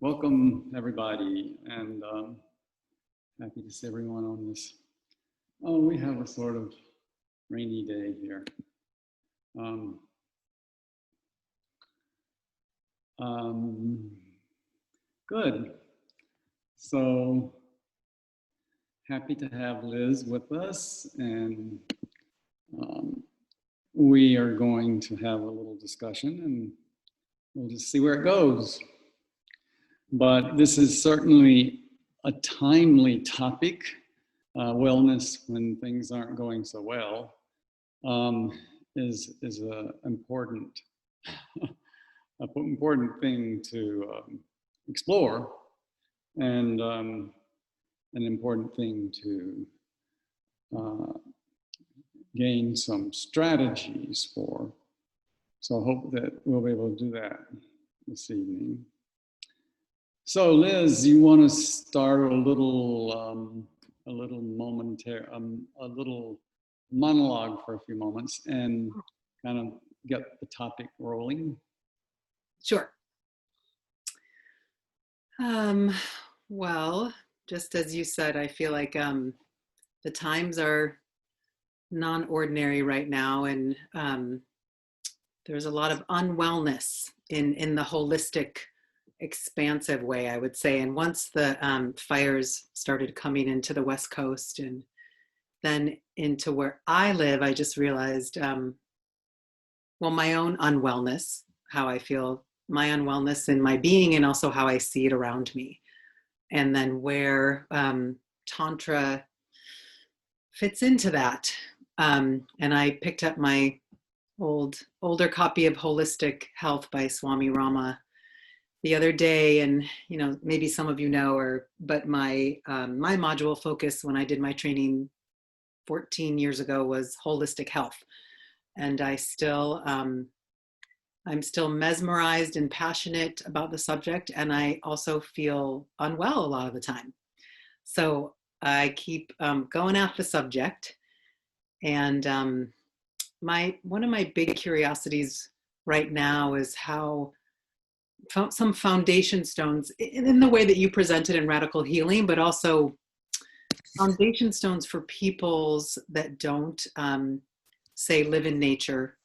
Welcome, everybody, and happy to see everyone on this. Oh, we have a sort of rainy day here. Um, Good. So happy to have Liz with us, and we are going to have a little discussion, and we'll just see where it goes. But this is certainly a timely topic. Wellness when things aren't going so well is an important important thing to explore, and an important thing to gain some strategies for. So I hope that we'll be able to do that this evening. So Liz, you want to start a little monologue for a few moments and kind of get the topic rolling? Sure. Well, just as you said, I feel like the times are non-ordinary right now, and there's a lot of unwellness in the holistic, expansive way, I would say. And once the fires started coming into the West Coast and then into where I live, I just realized, well, my own unwellness, how I feel, my unwellness in my being, and also how I see it around me. And then where Tantra fits into that. And I picked up my older copy of Holistic Health by Swami Rama the other day, and maybe some of you know, but my module focus when I did my training 14 years ago was holistic health, and I'm still mesmerized and passionate about the subject, and I also feel unwell a lot of the time. So I keep going at the subject, and one of my big curiosities right now is how some foundation stones in the way that you presented in Radical Healing, but also foundation stones for peoples that don't say live in nature,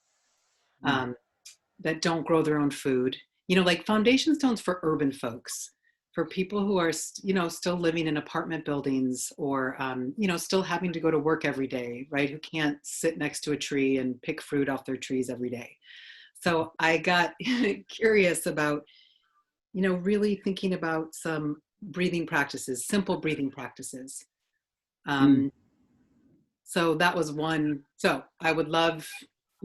that don't grow their own food, like foundation stones for urban folks, for people who are, still living in apartment buildings, or, still having to go to work every day, right? Who can't sit next to a tree and pick fruit off their trees every day. So I got curious about, really thinking about some breathing practices, simple breathing practices. So that was one. So I would love,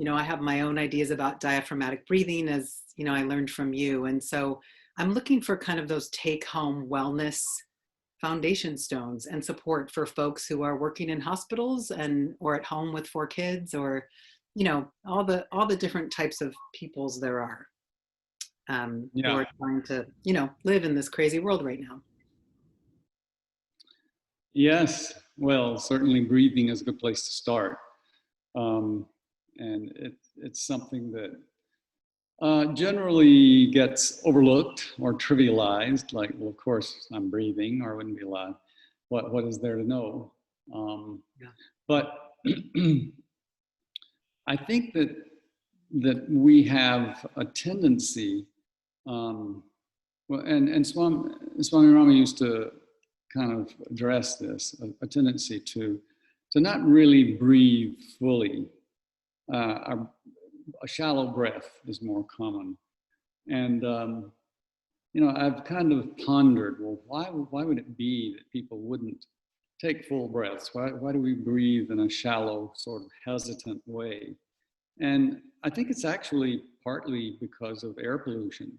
I have my own ideas about diaphragmatic breathing, as, I learned from you. And so I'm looking for kind of those take-home wellness foundation stones and support for folks who are working in hospitals or at home with 4 kids, or, all the different types of peoples there are, who are trying to, live in this crazy world right now. Yes, well, certainly breathing is a good place to start. And it's something that generally gets overlooked or trivialized, like, well, of course I'm breathing, or I wouldn't be alive. What is there to know? But I think that we have a tendency, well, and Swami Rama used to kind of address this, a tendency to not really breathe fully. A shallow breath is more common. And, I've kind of pondered, well, why would it be that people wouldn't take full breaths? Why do we breathe in a shallow, sort of hesitant way? And I think it's actually partly because of air pollution,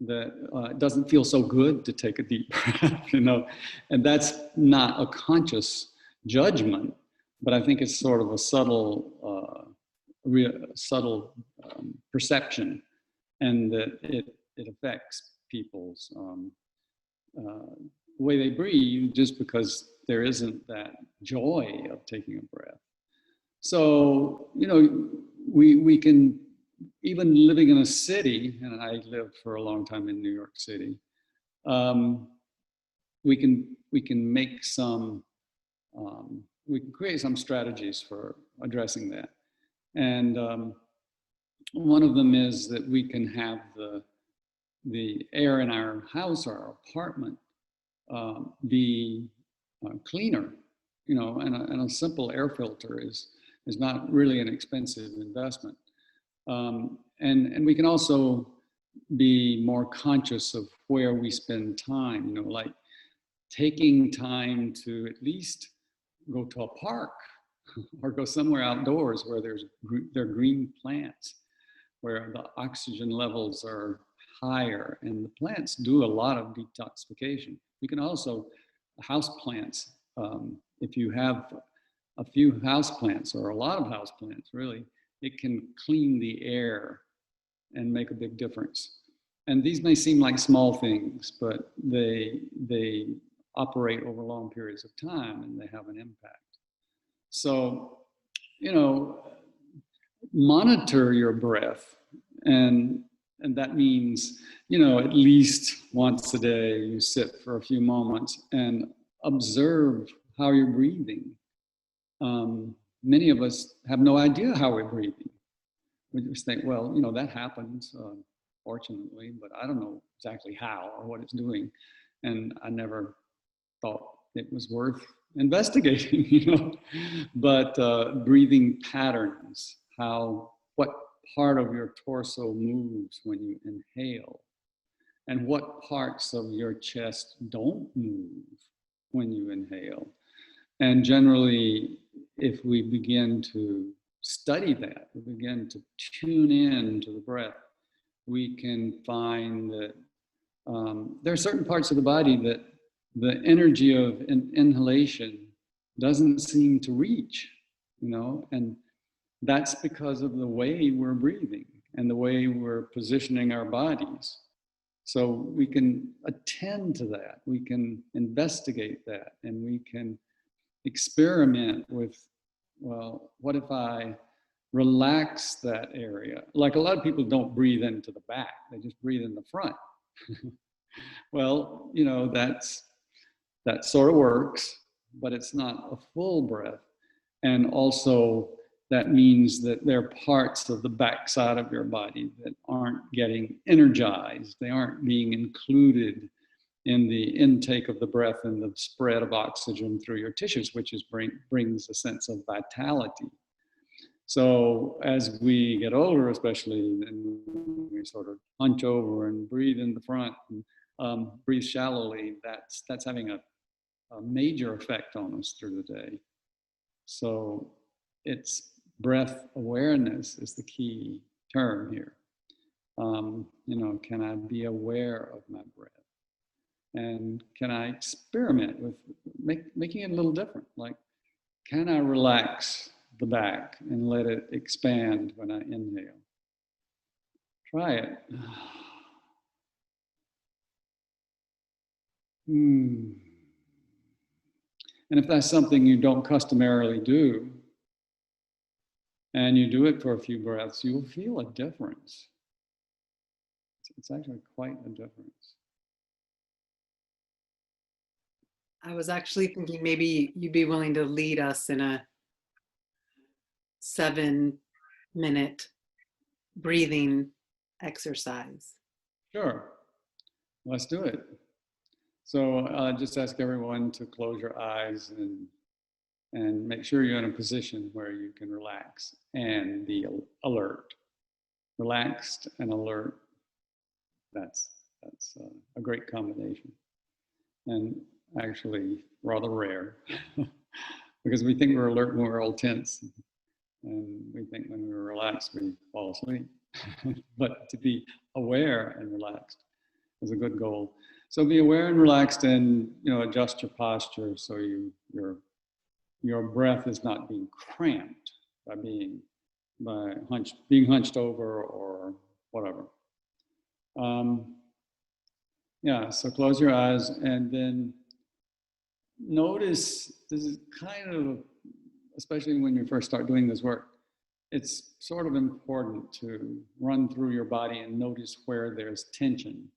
that it doesn't feel so good to take a deep breath, and that's not a conscious judgment, but I think it's sort of a subtle perception, and that it affects people's the way they breathe, just because there isn't that joy of taking a breath. So, we can, even living in a city, and I lived for a long time in New York City, we can make some, we can create some strategies for addressing that. And one of them is that we can have the air in our house or our apartment be cleaner, and a simple air filter is not really an expensive investment. And we can also be more conscious of where we spend time, like taking time to at least go to a park or go somewhere outdoors where there are green plants, where the oxygen levels are higher, and the plants do a lot of detoxification. You can also, house plants, if you have a few house plants or a lot of house plants, really, it can clean the air and make a big difference. And these may seem like small things, but they operate over long periods of time, and they have an impact. So, monitor your breath, and that means, at least once a day, you sit for a few moments and observe how you're breathing. Many of us have no idea how we're breathing. We just think, well, that happens, fortunately, but I don't know exactly how or what it's doing. And I never thought it was worth investigating, But breathing patterns, what part of your torso moves when you inhale, and what parts of your chest don't move when you inhale. And generally, if we begin to study that, we begin to tune in to the breath, we can find that there are certain parts of the body that the energy of inhalation doesn't seem to reach, and that's because of the way we're breathing and the way we're positioning our bodies. So we can attend to that, we can investigate that, and we can experiment with, well, what if I relax that area? Like, a lot of people don't breathe into the back, they just breathe in the front. Well, that sort of works, but it's not a full breath. And also, that means that there are parts of the backside of your body that aren't getting energized. They aren't being included in the intake of the breath and the spread of oxygen through your tissues, which brings a sense of vitality. So as we get older, especially, and we sort of hunch over and breathe in the front and breathe shallowly, that's having a major effect on us through the day. So it's breath awareness is the key term here. Can I be aware of my breath? And can I experiment with making it a little different? Like, can I relax the back and let it expand when I inhale? Try it. And if that's something you don't customarily do, and you do it for a few breaths, you'll feel a difference. It's actually quite a difference. I was actually thinking maybe you'd be willing to lead us in a 7-minute breathing exercise. Sure, let's do it. So just ask everyone to close your eyes and make sure you're in a position where you can relax and be alert. Relaxed and alert, that's a great combination. And actually rather rare, because we think we're alert when we're all tense, and we think when we're relaxed we fall asleep. But to be aware and relaxed is a good goal. So be aware and relaxed, and adjust your posture so your breath is not being cramped by being hunched over or whatever. So close your eyes, and then notice, this is kind of, especially when you first start doing this work, it's sort of important to run through your body and notice where there's tension.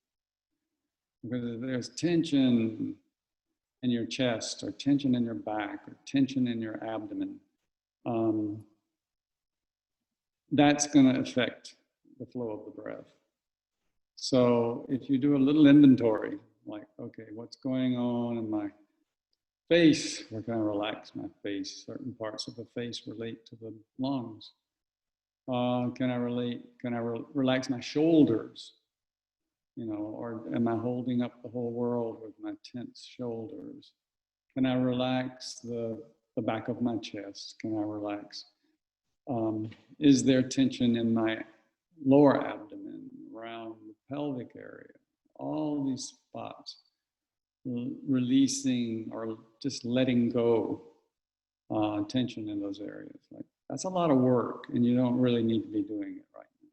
Because if there's tension in your chest, or tension in your back, or tension in your abdomen, that's going to affect the flow of the breath. So if you do a little inventory, like, okay, what's going on in my face? Where can I relax my face? Certain parts of the face relate to the lungs. Can I relax my shoulders? You know, or am I holding up the whole world with my tense shoulders? Can I relax the back of my chest? Can I relax? Is there tension in my lower abdomen, around the pelvic area? All these spots, releasing or just letting go tension in those areas. Like, that's a lot of work, and you don't really need to be doing it right now.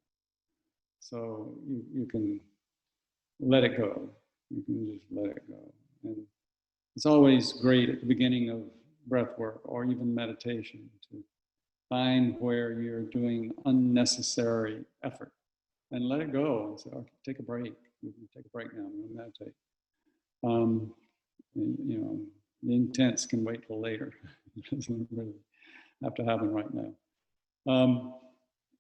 So you can let it go. You can just let it go. And it's always great at the beginning of breath work or even meditation to find where you're doing unnecessary effort and let it go and say, okay, take a break. You can take a break now. I'm going to meditate. And, you know, the intense can wait till later. It doesn't really have to happen right now.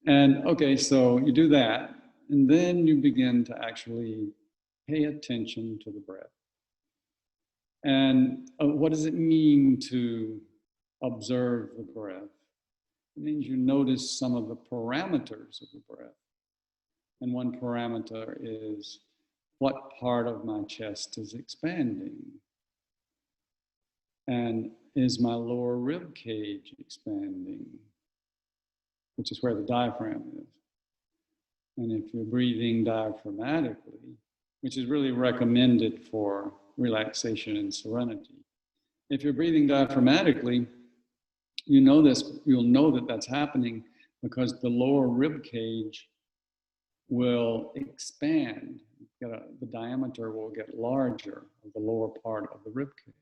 And okay, so you do that, and then you begin to actually pay attention to the breath. And what does it mean to observe the breath? It means you notice some of the parameters of the breath. And one parameter is, what part of my chest is expanding? And is my lower rib cage expanding? Which is where the diaphragm is. And if you're breathing diaphragmatically, which is really recommended for relaxation and serenity. If you're breathing diaphragmatically, you'll know that that's happening because the lower rib cage will expand. The diameter will get larger of the lower part of the rib cage.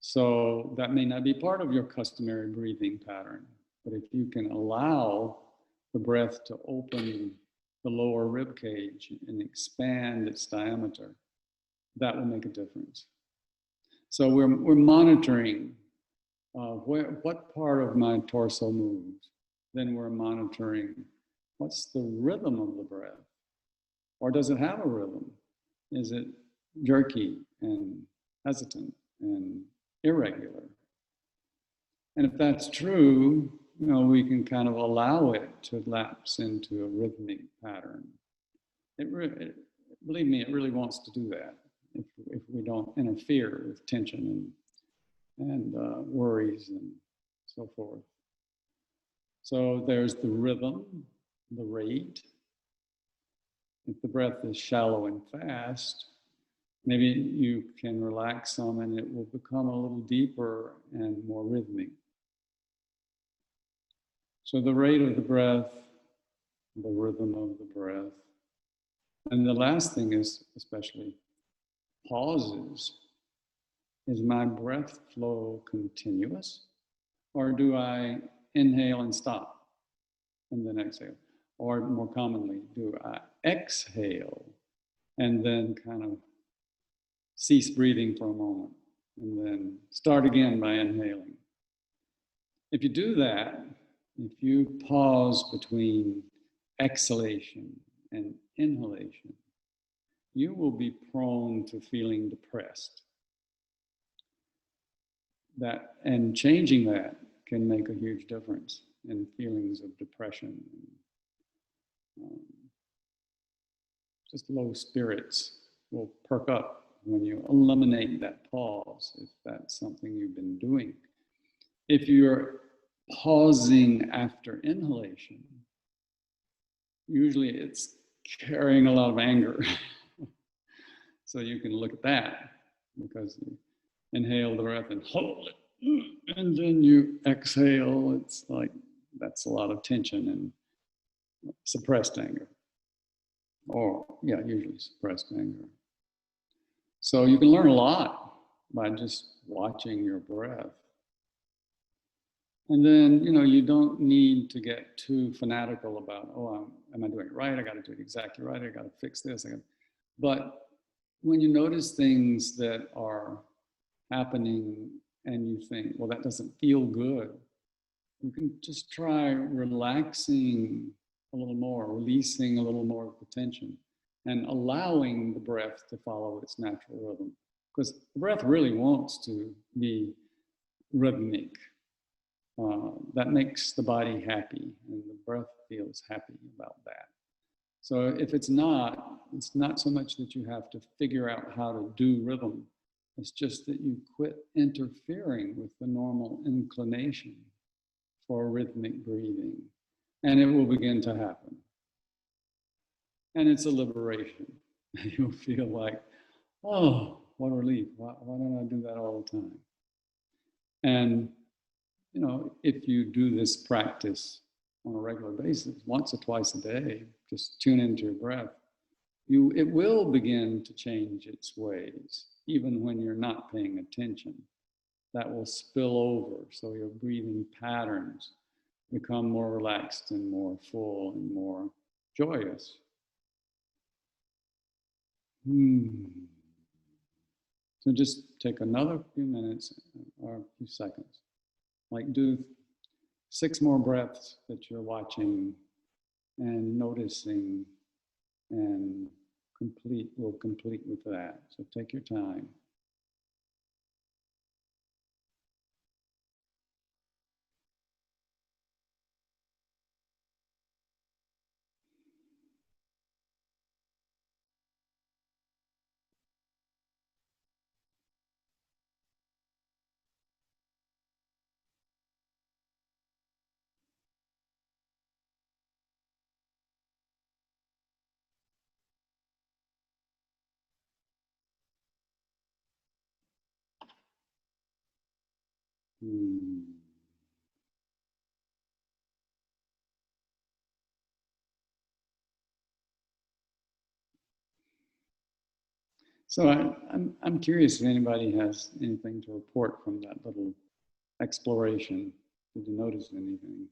So that may not be part of your customary breathing pattern, but if you can allow the breath to open the lower rib cage and expand its diameter, that will make a difference. So we're monitoring what part of my torso moves. Then we're monitoring what's the rhythm of the breath, or does it have a rhythm? Is it jerky and hesitant and irregular? And if that's true, you know, we can kind of allow it to lapse into a rhythmic pattern. Believe me, it really wants to do that if we don't interfere with tension and worries and so forth. So there's the rhythm, the rate. If the breath is shallow and fast, maybe you can relax some and it will become a little deeper and more rhythmic. So the rate of the breath, the rhythm of the breath. And the last thing is especially pauses. Is my breath flow continuous? Or do I inhale and stop and then exhale? Or more commonly, do I exhale and then kind of cease breathing for a moment and then start again by inhaling? If you do that, if you pause between exhalation and inhalation, you will be prone to feeling depressed. And changing that can make a huge difference in feelings of depression. Just low spirits will perk up when you eliminate that pause, if that's something you've been doing. If you're pausing after inhalation, usually it's carrying a lot of anger. So you can look at that, because you inhale the breath and hold it, and then you exhale. It's like that's a lot of tension and suppressed anger. Or, yeah, usually suppressed anger. So you can learn a lot by just watching your breath. And then, you know, you don't need to get too fanatical about, am I doing it right? I got to do it exactly right. I got to fix this. But when you notice things that are happening and you think, well, that doesn't feel good, you can just try relaxing a little more, releasing a little more of the tension, and allowing the breath to follow its natural rhythm. Because the breath really wants to be rhythmic. That makes the body happy, and the breath feels happy about that. So if it's not so much that you have to figure out how to do rhythm. It's just that you quit interfering with the normal inclination for rhythmic breathing, and it will begin to happen. And it's a liberation. You'll feel like, oh, what a relief. Why don't I do that all the time? And, you know, if you do this practice on a regular basis, once or twice a day, just tune into your breath, it will begin to change its ways, even when you're not paying attention. That will spill over, so your breathing patterns become more relaxed and more full and more joyous. So just take another few minutes or a few seconds. Like do 6 more breaths that you're watching and noticing, and we'll complete with that. So take your time. So I'm curious if anybody has anything to report from that little exploration. Did you notice anything?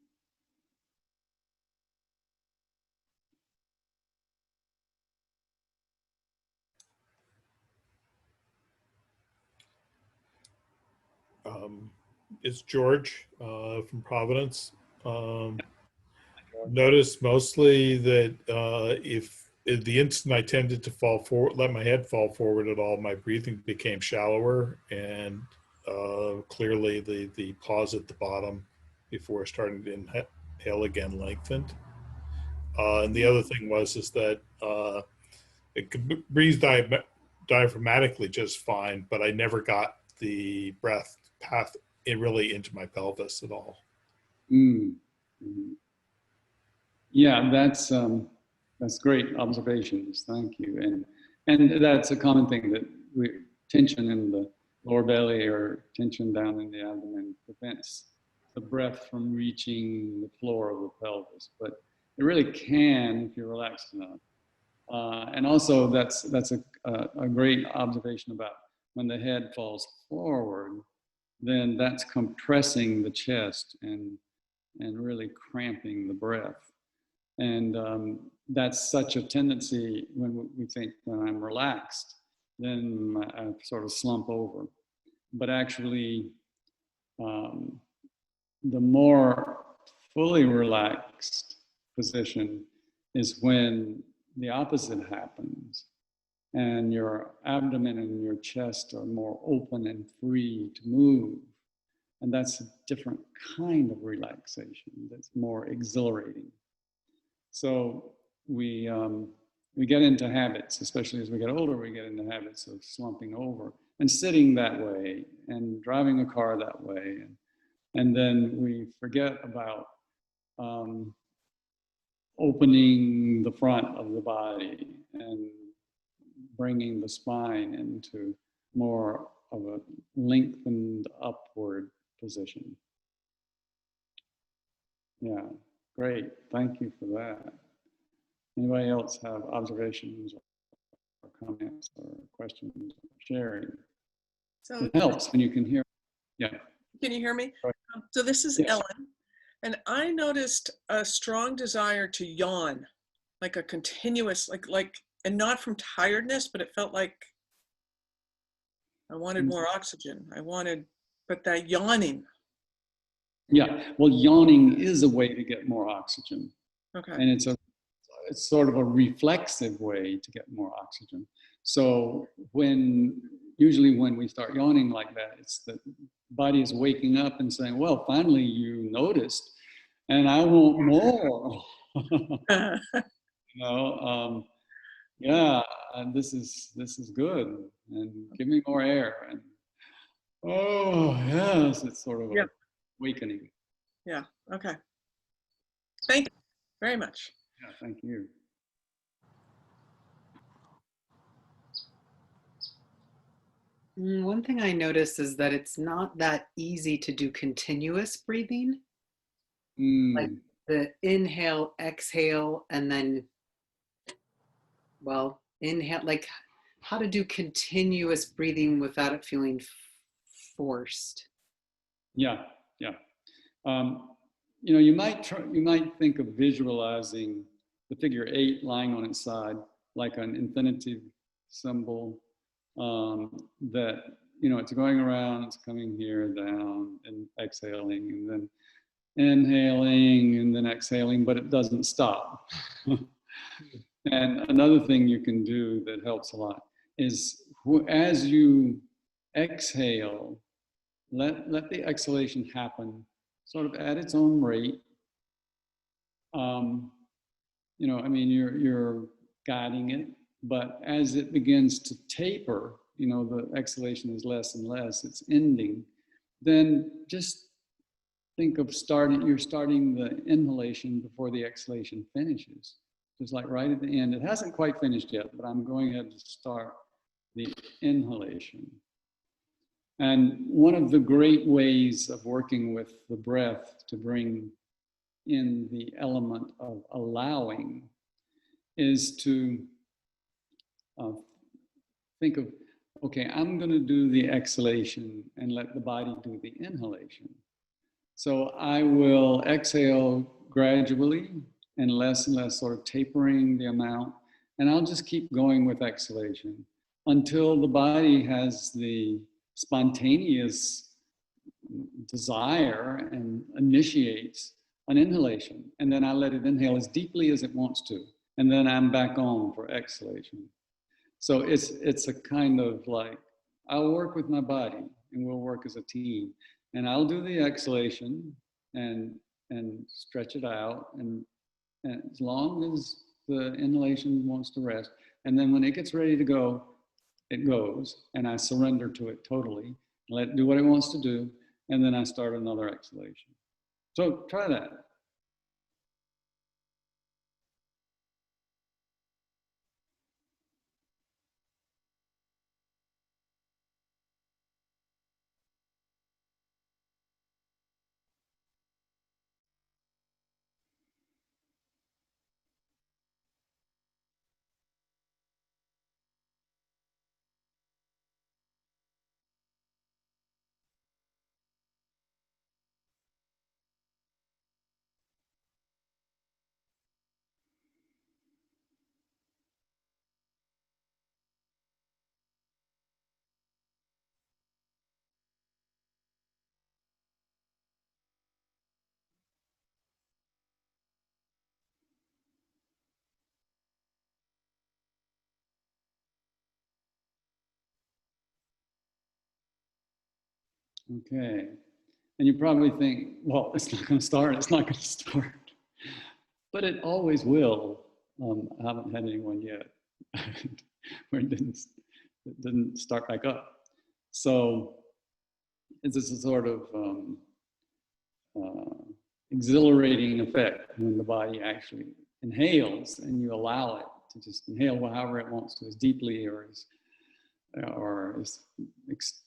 It's George from Providence. Noticed mostly that if the instant I tended to fall forward, let my head fall forward at all, my breathing became shallower, and clearly the pause at the bottom before starting to inhale again lengthened. And the other thing is that it could breathe diaphragmatically just fine, but I never got the breath path really into my pelvis at all. Mm-hmm. Yeah, that's great observations. Thank you. And that's a common thing, that tension in the lower belly or tension down in the abdomen prevents the breath from reaching the floor of the pelvis. But it really can if you're relaxed enough. And also, that's a great observation about when the head falls forward, then that's compressing the chest and really cramping the breath. And that's such a tendency when we think, when I'm relaxed, then I sort of slump over. But actually, the more fully relaxed position is when the opposite happens, and your abdomen and your chest are more open and free to move. And that's a different kind of relaxation that's more exhilarating. So we get into habits, especially as we get older, we get into habits of slumping over and sitting that way and driving a car that way. And then we forget about opening the front of the body and bringing the spine into more of a lengthened upward position. Yeah, great. Thank you for that. Anybody else have observations or comments or questions or sharing? So it helps when you can hear. Yeah. Can you hear me? Right. So this is Yes. Ellen, and I noticed a strong desire to yawn, like a continuous, like and not from tiredness, but it felt like I wanted more oxygen. But that yawning. Yeah, well, yawning is a way to get more oxygen. Okay. And it's sort of a reflexive way to get more oxygen. So usually when we start yawning like that, it's the body is waking up and saying, well, finally you noticed, and I want more. Yeah, and this is good, and give me more air. And oh yes, it's sort of Yeah. awakening. Yeah. Okay. Thank you very much. Yeah, thank you. One thing I noticed is that it's not that easy to do continuous breathing. Like the inhale, exhale, and then, well, inhale, like how to do continuous breathing without it feeling forced. Yeah. You might think of visualizing the figure 8 lying on its side like an infinitive symbol, that it's going around, it's coming here, down, and exhaling, and then inhaling, and then exhaling, but it doesn't stop. And another thing you can do that helps a lot is as you exhale, let the exhalation happen sort of at its own rate. You're guiding it, but as it begins to taper, the exhalation is less and less, it's ending, then just think of you're starting the inhalation before the exhalation finishes. Just like right at the end. It hasn't quite finished yet, but I'm going ahead to start the inhalation. And one of the great ways of working with the breath to bring in the element of allowing is to think of, okay, I'm going to do the exhalation and let the body do the inhalation. So I will exhale gradually and less, sort of tapering the amount. And I'll just keep going with exhalation until the body has the spontaneous desire and initiates an inhalation. And then I let it inhale as deeply as it wants to. And then I'm back on for exhalation. So it's a kind of like, I'll work with my body and we'll work as a team. And I'll do the exhalation and stretch it out, and as long as the inhalation wants to rest. And then when it gets ready to go, it goes, and I surrender to it totally, let it do what it wants to do, and then I start another exhalation. So try that. Okay. And you probably think, well, it's not going to start. But it always will. I haven't had anyone yet where it didn't start back up. So it's just a sort of exhilarating effect when the body actually inhales and you allow it to just inhale however it wants to, as deeply or as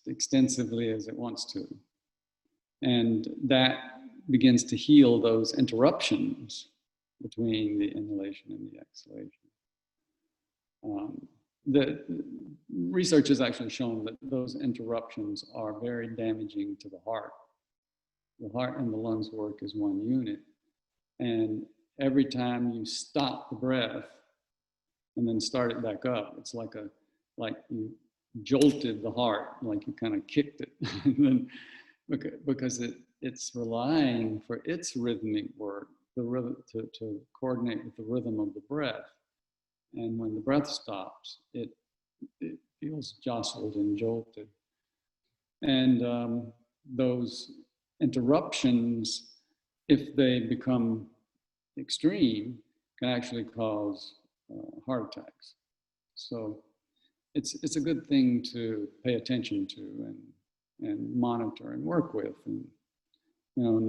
extensively as it wants to. And that begins to heal those interruptions between the inhalation and the exhalation. The research has actually shown that those interruptions are very damaging to the heart. The heart and the lungs work as one unit. And every time you stop the breath, and then start it back up. It's like you jolted the heart, like you kind of kicked it. And then, because it's relying for its rhythmic work, the rhythm to coordinate with the rhythm of the breath. And when the breath stops, it feels jostled and jolted. And those interruptions, if they become extreme, can actually cause heart attacks. So it's a good thing to pay attention to and monitor and work with. And I'm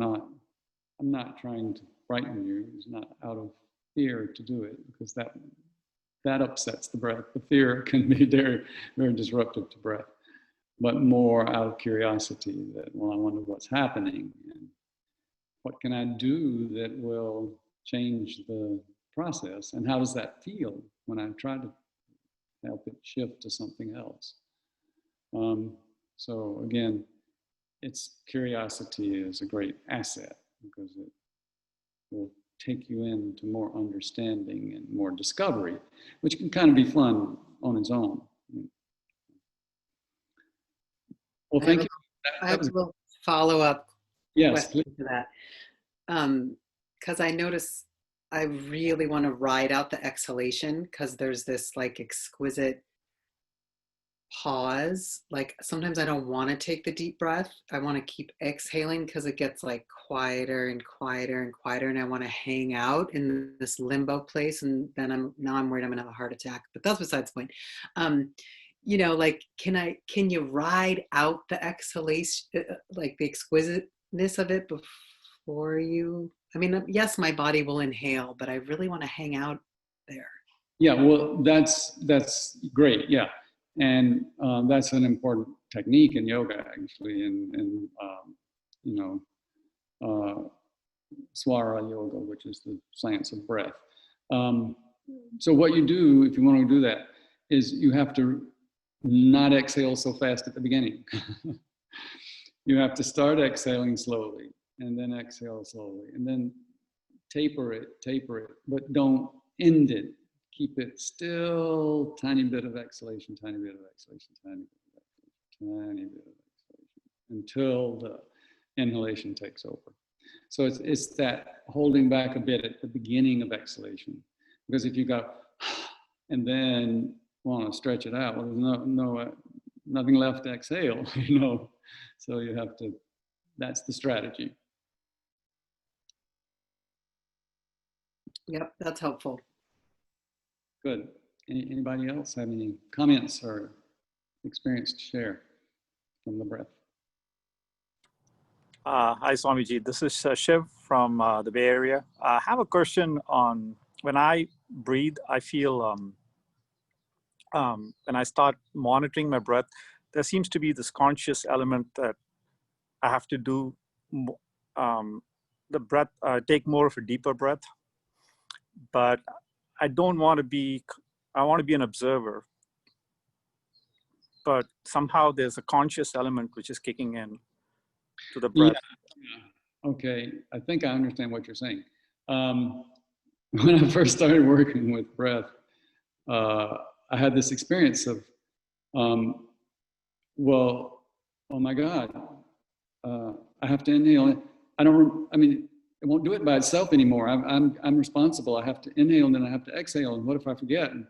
not trying to frighten you. It's not out of fear to do it, because that upsets the breath. The fear can be very, very disruptive to breath, but more out of curiosity that, well, I wonder what's happening and what can I do that will change the process, and how does that feel when I try to help it shift to something else. So again, curiosity is a great asset, because it will take you into more understanding and more discovery, which can kind of be fun on its own. Well, thank you. I have a little follow-up question to that. Because I notice I really want to ride out the exhalation, because there's this like exquisite pause. Like sometimes I don't want to take the deep breath. I want to keep exhaling, because it gets like quieter and quieter and quieter, and I want to hang out in this limbo place. And then I'm worried I'm gonna have a heart attack. But that's besides the point. Like can you ride out the exhalation, like the exquisiteness of it before you? I mean, yes, my body will inhale, but I really want to hang out there. Yeah, well, that's great. Yeah, and that's an important technique in yoga, actually, in Swara Yoga, which is the science of breath. So what you do, if you want to do that, is you have to not exhale so fast at the beginning. You have to start exhaling slowly, and then exhale slowly, and then taper it, but don't end it. Keep it still, tiny bit of exhalation, tiny bit of exhalation, tiny bit of exhalation, tiny bit of exhalation, until the inhalation takes over. So it's that holding back a bit at the beginning of exhalation, because if you go and then want to stretch it out, well, there's nothing left to exhale, So you have to. That's the strategy. Yep, that's helpful. Good. Anybody else have any comments or experience to share from the breath? Hi, Swamiji. This is Shiv from the Bay Area. I have a question on when I breathe, I feel when I start monitoring my breath, there seems to be this conscious element that I have to do the breath, take more of a deeper breath. But I don't want to be, I want to be an observer. But somehow there's a conscious element which is kicking in to the breath. Yeah. Okay, I think I understand what you're saying. When I first started working with breath, I had this experience of, well, oh my God, I have to inhale. It won't do it by itself anymore. I'm responsible. I have to inhale and then I have to exhale. And what if I forget? And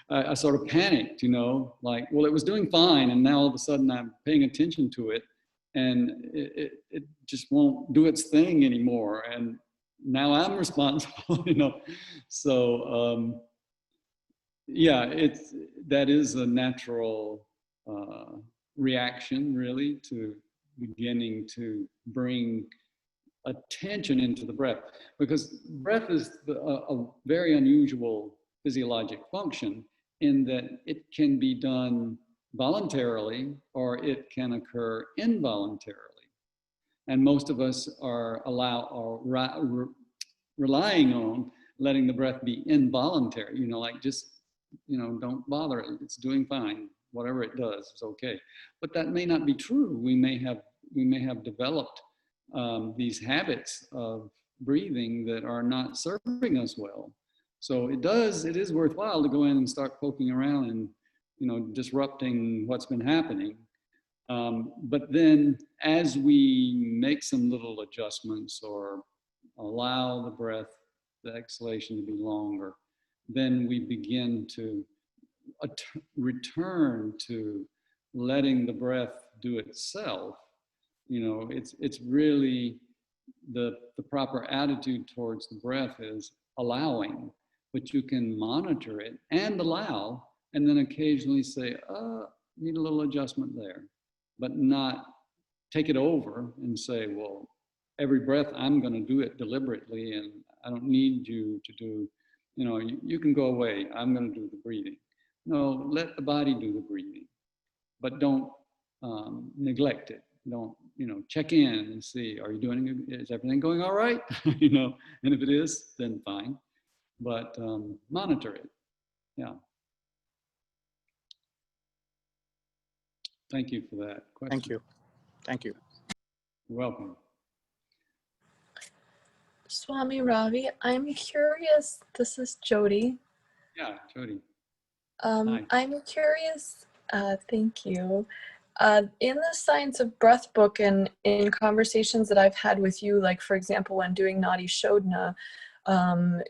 I sort of panicked, like, well, it was doing fine. And now all of a sudden I'm paying attention to it and it just won't do its thing anymore. And now I'm responsible, So, yeah, that is a natural reaction, really, to beginning to bring attention into the breath, because breath is a very unusual physiologic function in that it can be done voluntarily or it can occur involuntarily. And most of us are relying on letting the breath be involuntary, don't bother it. It's doing fine. Whatever it does is okay. But that may not be true. We may have developed these habits of breathing that are not serving us well. So it is worthwhile to go in and start poking around and, you know, disrupting what's been happening. But then as we make some little adjustments or allow the breath, the exhalation to be longer, then we begin to return to letting the breath do itself. You know, it's really the proper attitude towards the breath is allowing, but you can monitor it and allow, and then occasionally say, need a little adjustment there, but not take it over and say, well, every breath I'm going to do it deliberately, and I don't need you to do, you know, you can go away, I'm going to do the breathing. No, let the body do the breathing, but don't neglect it. Don't, you know, check in and see, are you doing, is everything going all right? You know, and if it is, then fine, but monitor it. Yeah. Thank you for that question. Thank you. Thank you. You're welcome. Swami Ravi, I'm curious, this is Jody. Yeah, Jody. I'm curious, thank you. In the Science of Breath book and in conversations that I've had with you, like for example, when doing Nadi Shodhana,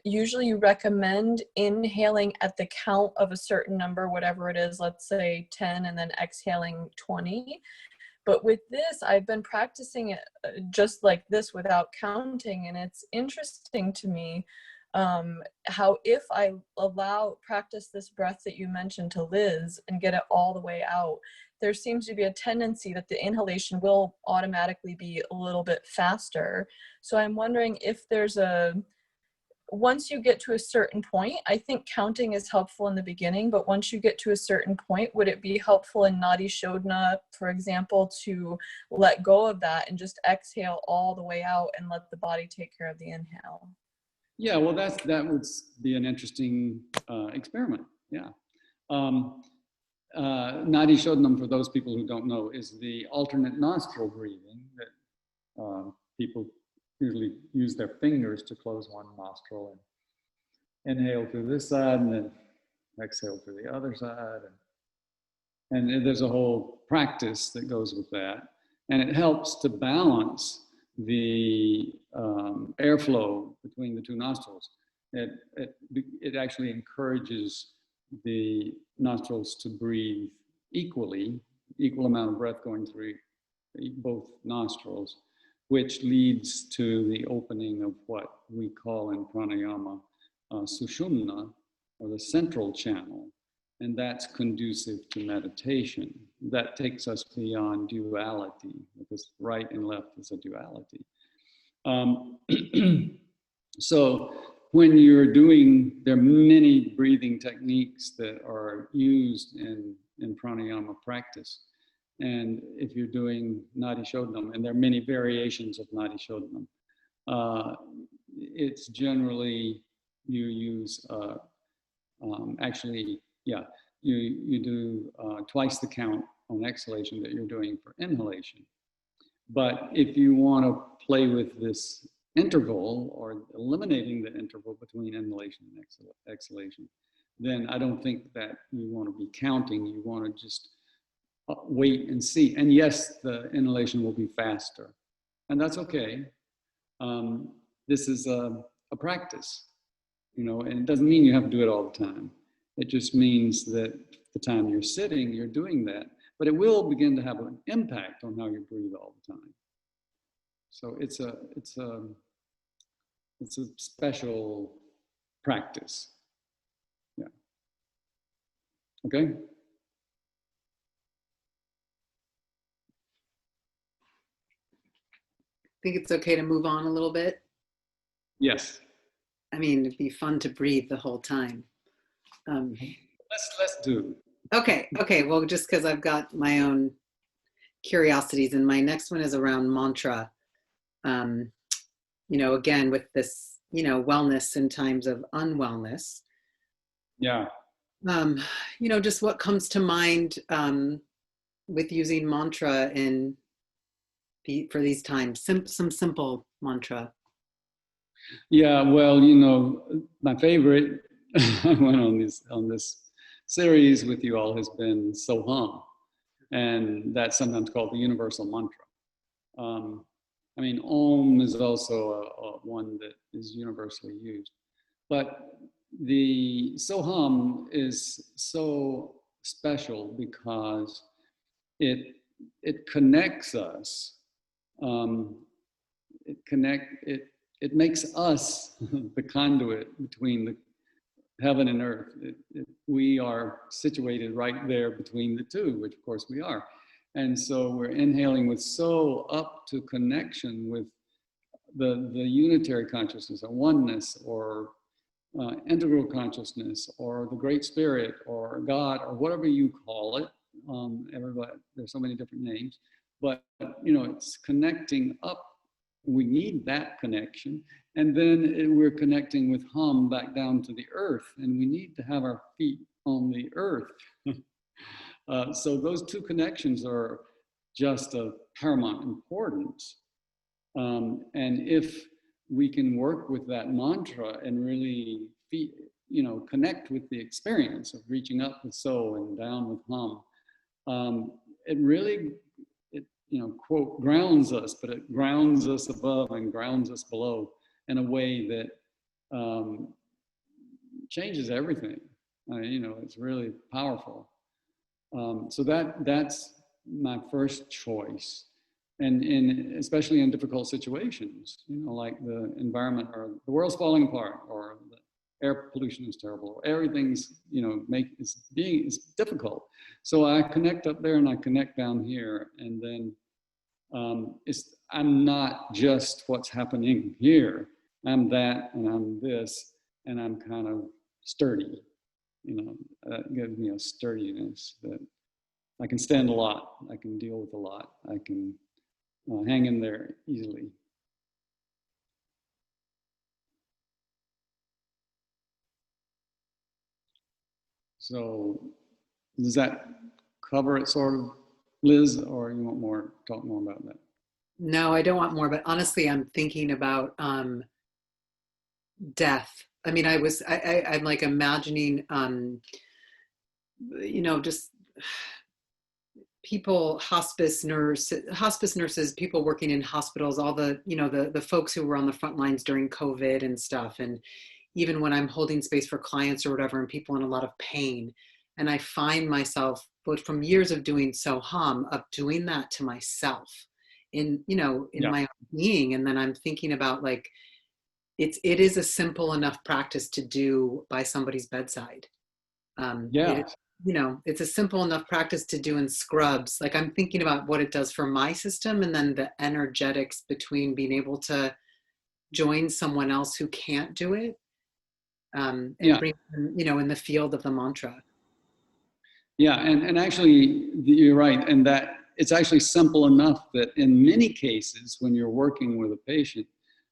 usually you recommend inhaling at the count of a certain number, whatever it is, let's say 10, and then exhaling 20. But with this, I've been practicing it just like this without counting. And it's interesting to me how if I practice this breath that you mentioned to Liz and get it all the way out, there seems to be a tendency that the inhalation will automatically be a little bit faster. So I'm wondering if there's once you get to a certain point, I think counting is helpful in the beginning, but once you get to a certain point, would it be helpful in Nadi Shodhana, for example, to let go of that and just exhale all the way out and let the body take care of the inhale? Yeah, well, that would be an interesting experiment. Yeah. Nadi Shodhanam, for those people who don't know, is the alternate nostril breathing that people usually use their fingers to close one nostril and inhale through this side and then exhale through the other side. And there's a whole practice that goes with that. And it helps to balance the airflow between the two nostrils. It actually encourages the nostrils to breathe equal amount of breath going through both nostrils, which leads to the opening of what we call in pranayama sushumna, or the central channel, and that's conducive to meditation. That takes us beyond duality, because right and left is a duality. So when you're doing, there are many breathing techniques that are used in pranayama practice. And if you're doing Nadi Shodhanam, and there are many variations of Nadi Shodhanam, it's generally you use, you do twice the count on exhalation that you're doing for inhalation. But if you want to play with this interval or eliminating the interval between inhalation and exhalation, then I don't think that you want to be counting. You want to just wait and see. And yes, the inhalation will be faster, and that's okay. This is a practice, you know, and it doesn't mean you have to do it all the time. It just means that the time you're sitting, you're doing that, but it will begin to have an impact on how you breathe all the time. So it's a special practice. Yeah. Okay. Think it's okay to move on a little bit? Yes. I mean, it'd be fun to breathe the whole time. Let's do. Okay. Well, just because I've got my own curiosities, and my next one is around mantra. You know, again, with this, you know, wellness in times of unwellness. Yeah. You know, just what comes to mind with using mantra for these times, some simple mantra. Yeah, well, you know, my favorite, I went on this series with you all, has been So Hum, and that's sometimes called the universal mantra. I mean, Om is also one that is universally used, but the So Hum is so special because it it connects us. Um, it makes us the conduit between the heaven and earth. We are situated right there between the two, which of course we are. And so we're inhaling with so up to connection with the unitary consciousness, or oneness, or integral consciousness, or the Great Spirit, or God, or whatever you call it. Everybody, there's so many different names, but you know, it's connecting up. We need that connection, and then we're connecting with Hum back down to the earth, and we need to have our feet on the earth. So those two connections are just of paramount importance. And if we can work with that mantra and really connect with the experience of reaching up with So and down with Hum, it really, quote, grounds us, but it grounds us above and grounds us below in a way that changes everything. It's really powerful. So that's my first choice. And especially in difficult situations, like the environment, or the world's falling apart, or the air pollution is terrible, everything's, it's difficult. So I connect up there and I connect down here, and then I'm not just what's happening here. I'm that, and I'm this, and I'm kind of sturdy. That gives me a sturdiness that I can stand a lot. I can deal with a lot. I can hang in there easily. So does that cover it sort of, Liz, or you want talk more about that? No, I don't want more, but honestly, I'm thinking about death. I mean, I'm like imagining, just people, hospice nurses, people working in hospitals, all the folks who were on the front lines during COVID and stuff. And even when I'm holding space for clients or whatever, and people in a lot of pain, and I find myself, but from years of doing So Hum, of doing that to myself in my own being. And then I'm thinking about, like, it is a simple enough practice to do by somebody's bedside. It's a simple enough practice to do in scrubs. Like, I'm thinking about what it does for my system, and then the energetics between being able to join someone else who can't do it, and bring them, in the field of the mantra. Yeah, and actually, you're right, and that it's actually simple enough that in many cases, when you're working with a patient,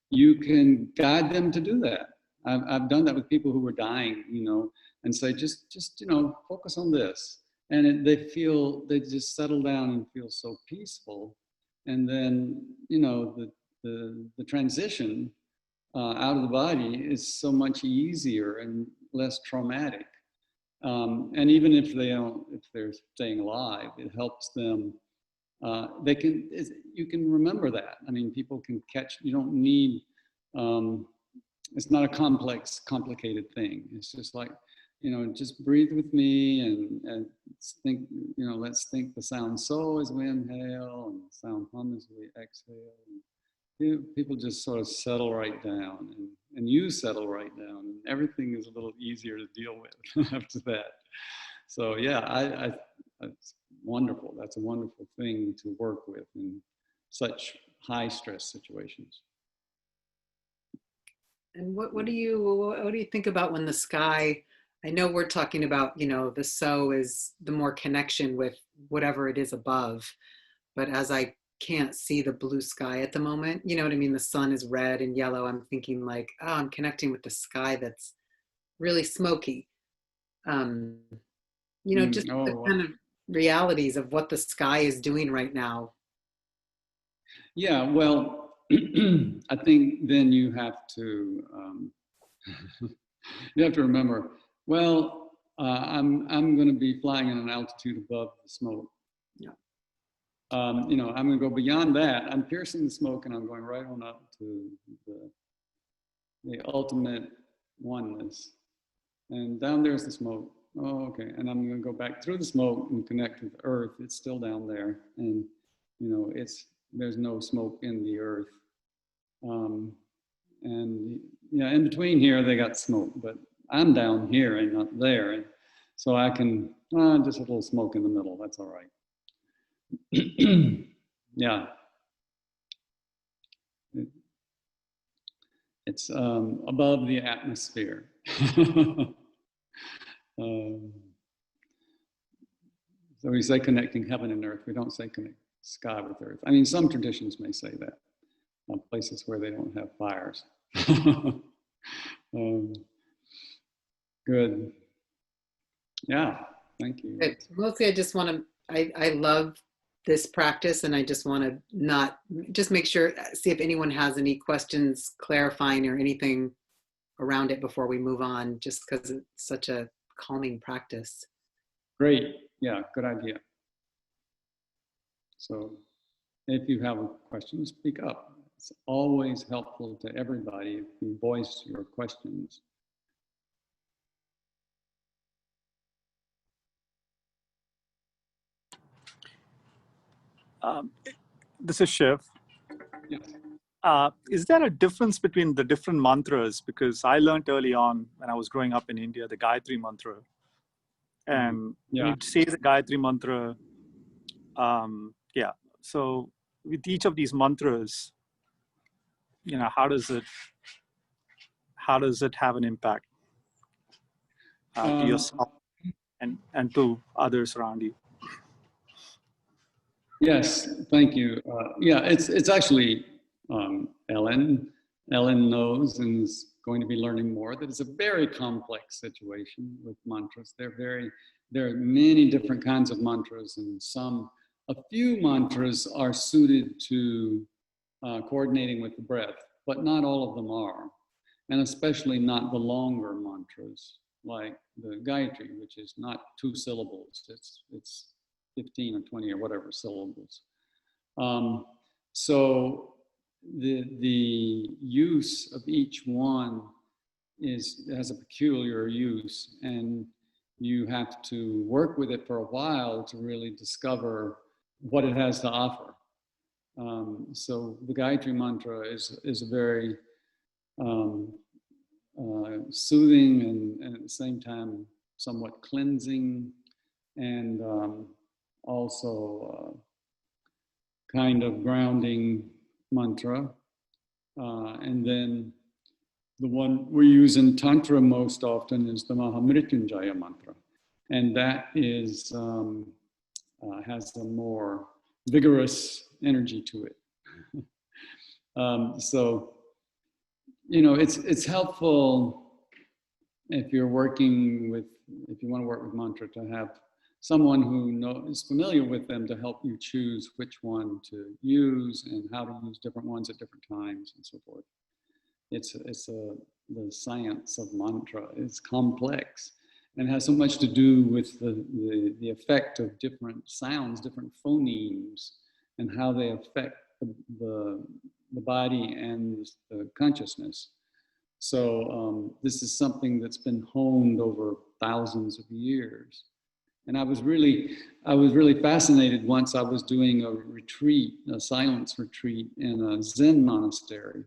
you can guide them to do that. I've done that with people who were dying, and say, just focus on this, and they just settle down and feel so peaceful, and then the transition out of the body is so much easier and less traumatic. And even if they're staying alive, it helps them. You can remember that. I mean, people can catch. You don't need. It's not a complicated thing. It's just like, just breathe with me and think. Let's think the sound So as we inhale and the sound Hum as we exhale. And people just sort of settle right down, and you settle right down, and everything is a little easier to deal with after that. So yeah, it's wonderful. That's a wonderful thing to work with in such high stress situations. And what do you think about when the sky? I know we're talking about, the So is the more connection with whatever it is above, but as I can't see the blue sky at the moment, you know what I mean? The sun is red and yellow. I'm thinking like, oh, I'm connecting with the sky that's really smoky. Just the kind of realities of what the sky is doing right now. Yeah, well, I think then you have to remember, well, I'm going to be flying at an altitude above the smoke. Yeah. You know, I'm going to go beyond that. I'm piercing the smoke, and I'm going right on up to the ultimate oneness. And down there's the smoke. Oh, okay. And I'm going to go back through the smoke and connect with Earth. It's still down there, and you know, there's no smoke in the Earth. And yeah, in between here they got smoke, but I'm down here and not there, and so I can just a little smoke in the middle. That's all right. Yeah. It's above the atmosphere. So we say connecting heaven and earth. We don't say connect sky with earth. I mean, some traditions may say that. Places where they don't have fires. Good. Yeah, thank you. Mostly I just want to, I love this practice, and I just want to just make sure, see if anyone has any questions clarifying or anything around it before we move on, just because it's such a calming practice. Great. Yeah, good idea. So if you have a question, speak up. It's always helpful to everybody if you voice your questions. This is Shiv. Yes. Is there a difference between the different mantras? Because I learned early on when I was growing up in India, the Gayatri mantra. And when you say the Gayatri mantra, so with each of these mantras, you know, how does it have an impact to yourself and to others around you? Yes, thank you. Yeah, it's actually Ellen knows and is going to be learning more that it's a very complex situation with mantras. There are many different kinds of mantras, and a few mantras are suited to coordinating with the breath, but not all of them are, and especially not the longer mantras like the Gayatri, which is not 2 syllables. It's 15 or 20 or whatever syllables. So the use of each one has a peculiar use, and you have to work with it for a while to really discover what it has to offer. So the Gayatri mantra is a very soothing and at the same time somewhat cleansing, and also kind of grounding mantra. And then the one we use in Tantra most often is the Mahamrityunjaya mantra. And that is, has a more vigorous energy to it. So, you know, it's helpful if you want to work with mantra, to have someone who is familiar with them to help you choose which one to use and how to use different ones at different times and so forth. It's the science of mantra. It's complex and has so much to do with the effect of different sounds, different phonemes, and how they affect the body and the consciousness. So this is something that's been honed over thousands of years. And I was really fascinated once. I was doing a retreat, a silence retreat in a Zen monastery.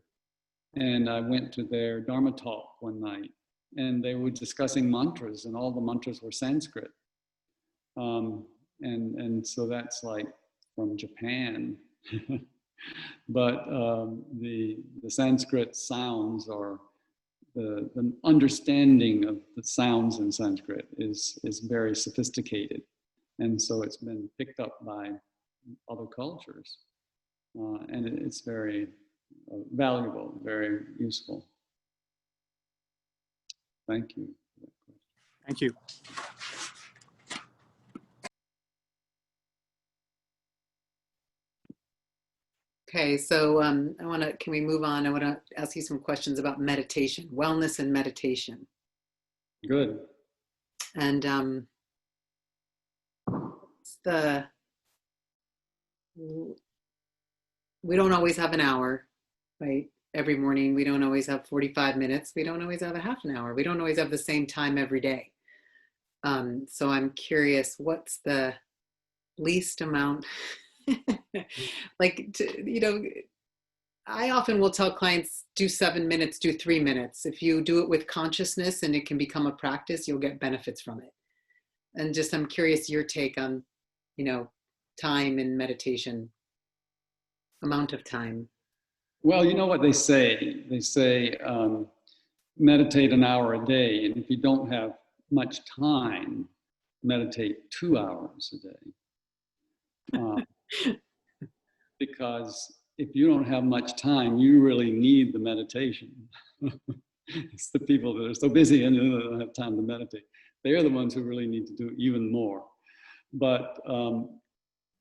And I went to their Dharma talk one night, and they were discussing mantras, and all the mantras were Sanskrit. And so that's like from Japan. But the Sanskrit sounds, or the understanding of the sounds in Sanskrit is very sophisticated. And so it's been picked up by other cultures. And it's very valuable, very useful. Thank you. Thank you. Okay, so can we move on? I want to ask you some questions about meditation, wellness and meditation. Good. And we don't always have an hour, right? Every morning, we don't always have 45 minutes. We don't always have a half an hour. We don't always have the same time every day. So I'm curious, what's the least amount? I often will tell clients, do 7 minutes, do 3 minutes. If you do it with consciousness and it can become a practice, you'll get benefits from it. And just, I'm curious your take on, time and meditation, amount of time. Well, you know what they say? They say, meditate an hour a day. And if you don't have much time, meditate 2 hours a day. Because if you don't have much time, you really need the meditation. It's the people that are so busy and don't have time to meditate. They're the ones who really need to do even more. But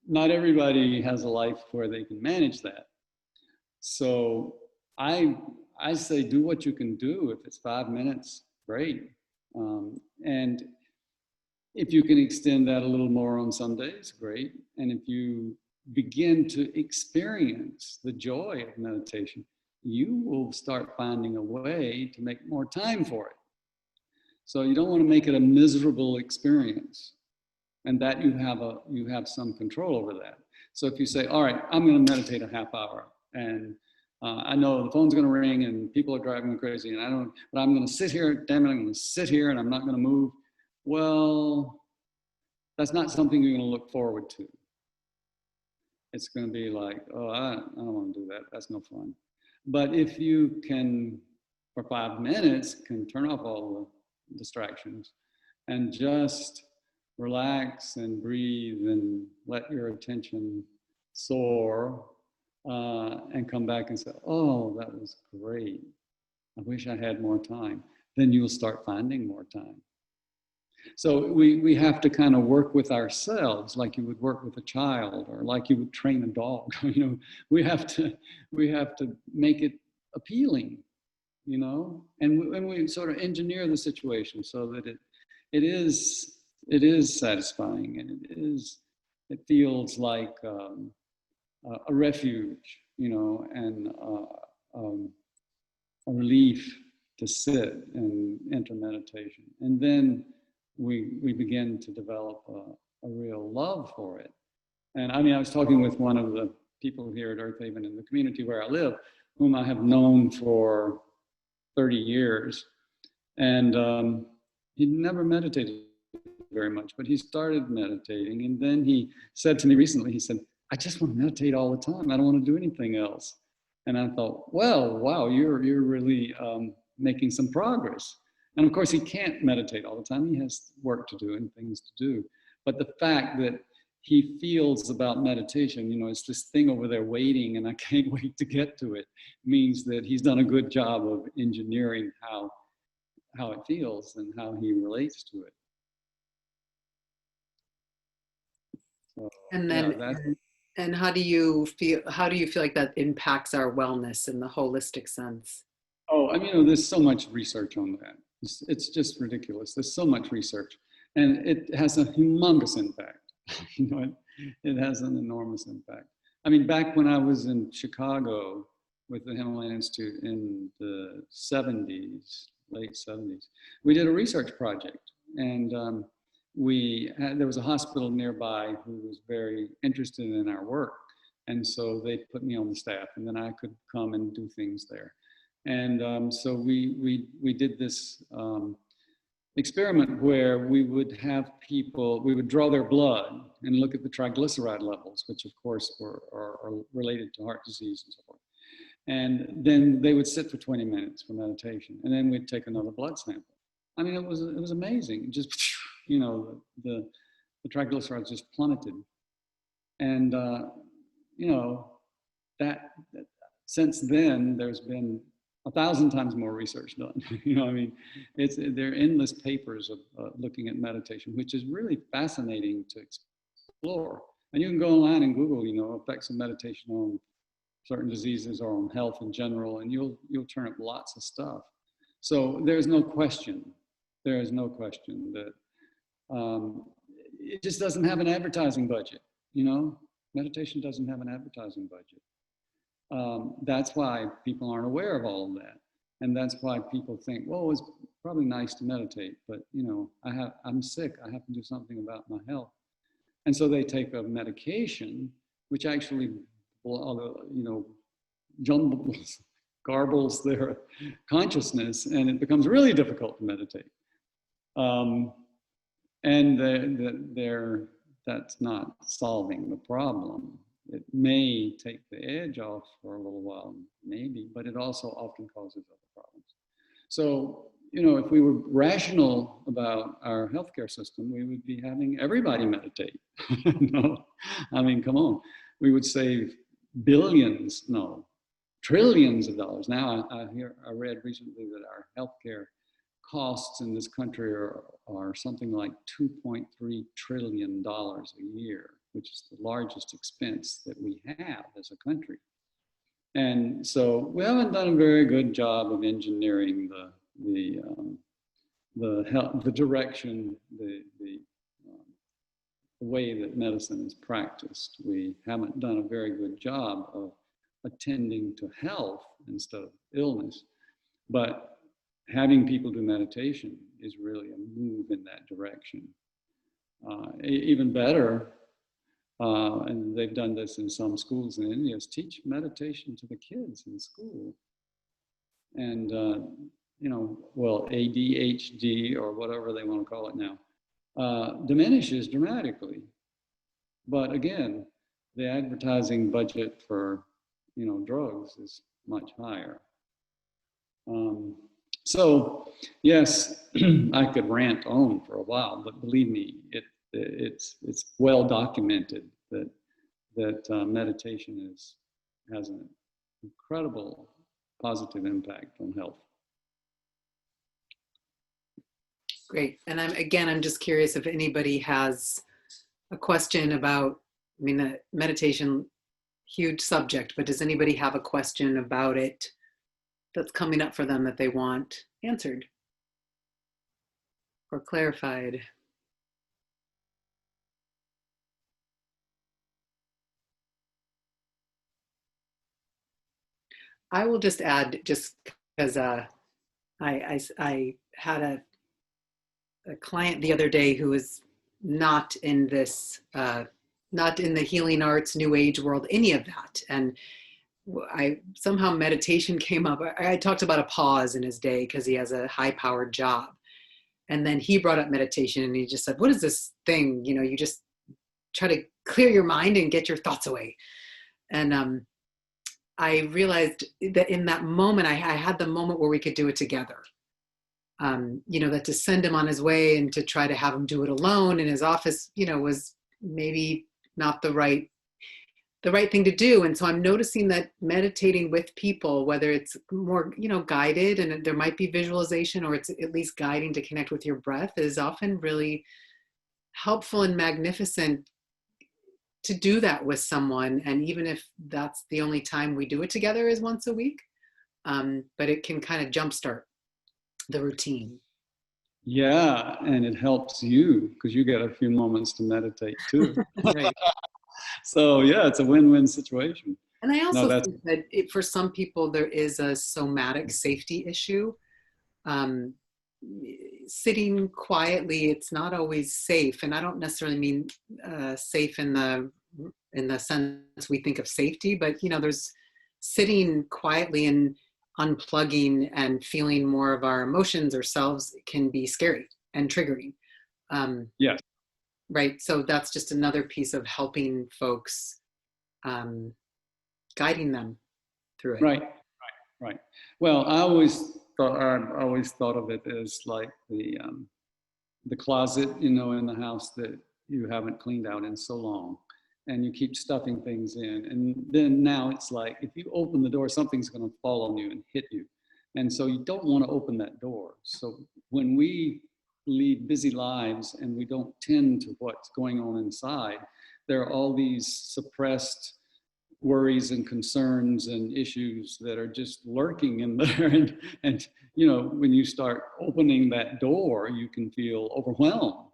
not everybody has a life where they can manage that. So I say do what you can do. If it's 5 minutes, great. And if you can extend that a little more on some days, great. And if you begin to experience the joy of meditation, you will start finding a way to make more time for it. So you don't want to make it a miserable experience, and that you have some control over that. So if you say, all right, I'm going to meditate a half hour, and I know the phone's going to ring and people are driving me crazy, and but I'm going to sit here, damn it, I'm going to sit here and I'm not going to move. Well, that's not something you're going to look forward to. It's going to be like, oh, I don't want to do that. That's no fun. But if you can, for 5 minutes, can turn off all the distractions and just relax and breathe and let your attention soar and come back and say, oh, that was great. I wish I had more time. Then you'll start finding more time. So we have to kind of work with ourselves like you would work with a child or like you would train a dog. We have to make it appealing, and we sort of engineer the situation so that it is satisfying, and it feels like a refuge, and a relief to sit and enter meditation. And then we begin to develop a real love for it. And I was talking with one of the people here at Earth Haven in the community where I live, whom I have known for 30 years. And he never meditated very much, but he started meditating. And then he said to me recently, he said, I just want to meditate all the time. I don't want to do anything else. And I thought, well, wow, you're really making some progress. And of course, he can't meditate all the time. He has work to do and things to do. But the fact that he feels about meditation, it's this thing over there waiting and I can't wait to get to it, means that he's done a good job of engineering how it feels and how he relates to it. So, and then, and how do you feel like that impacts our wellness in the holistic sense? Oh, there's so much research on that. It's just ridiculous. There's so much research, and it has a humongous impact. It has an enormous impact. Back when I was in Chicago with the Himalayan Institute in the 70s, late 70s, we did a research project, and there was a hospital nearby who was very interested in our work, and so they put me on the staff, and then I could come and do things there. And so we did this experiment where we would have people, we would draw their blood and look at the triglyceride levels, which of course are related to heart disease and so forth. And then they would sit for 20 minutes for meditation, and then we'd take another blood sample. It was amazing. Just, the triglycerides just plummeted. And, that since then, there's been 1,000 times more research done. There are endless papers of looking at meditation, which is really fascinating to explore. And you can go online and Google, effects of meditation on certain diseases or on health in general, and you'll turn up lots of stuff. So there's no question. There is no question that it just doesn't have an advertising budget. You know, meditation doesn't have an advertising budget. That's why people aren't aware of all of that, and that's why people think, well, it's probably nice to meditate, but you know, I'm sick. I have to do something about my health, and so they take a medication, which actually, you know, jumbles, garbles their consciousness, and it becomes really difficult to meditate. And that's not solving the problem. It may take the edge off for a little while, maybe, but it also often causes other problems. So, you know, if we were rational about our healthcare system, we would be having everybody meditate. No, I mean, come on. We would save billions, no, trillions of dollars. Now, I read recently that our healthcare costs in this country are something like $2.3 trillion a year, which is the largest expense that we have as a country. And so we haven't done a very good job of engineering the direction, the way that medicine is practiced. We haven't done a very good job of attending to health instead of illness. But having people do meditation is really a move in that direction. Even better, and they've done this in some schools in India, is teach meditation to the kids in school. And, you know, well, ADHD or whatever they want to call it now, diminishes dramatically. But again, the advertising budget for, you know, drugs is much higher. So yes, I could rant on for a while, but believe me, it's well documented that meditation has an incredible positive impact on health. Great. And I'm just curious if anybody has a question about, I mean, the meditation, huge subject, but does anybody have a question about it that's coming up for them that they want answered or clarified? I will just add, just because I had a client the other day who was not in this, not in the healing arts, new age world, any of that. And somehow meditation came up. I talked about a pause in his day because he has a high powered job. And then he brought up meditation and he just said, what is this thing? You know, you just try to clear your mind and get your thoughts away. And I realized that in that moment, I had the moment where we could do it together. You know, that to send him on his way and to try to have him do it alone in his office, you know, was maybe not the right thing to do. And so I'm noticing that meditating with people, whether it's more, you know, guided and there might be visualization, or it's at least guiding to connect with your breath, is often really helpful and magnificent to do that with someone. And even if that's the only time we do it together is once a week, but it can kind of jumpstart the routine. Yeah, and it helps you because you get a few moments to meditate too. Right. So yeah, it's a win-win situation. And I also think that for some people there is a somatic safety issue. Sitting quietly, it's not always safe, and I don't necessarily mean safe in the sense we think of safety, but you know, there's sitting quietly and unplugging and feeling more of our emotions ourselves can be scary and triggering. Yes. Right. So that's just another piece of helping folks, guiding them through it. Right. Well, I always thought of it as like the closet, you know, in the house that you haven't cleaned out in so long, and you keep stuffing things in, and then now it's like if you open the door, something's going to fall on you and hit you, and so you don't want to open that door. So when we lead busy lives and we don't tend to what's going on inside, there are all these suppressed worries and concerns and issues that are just lurking in there. And you know, when you start opening that door, you can feel overwhelmed.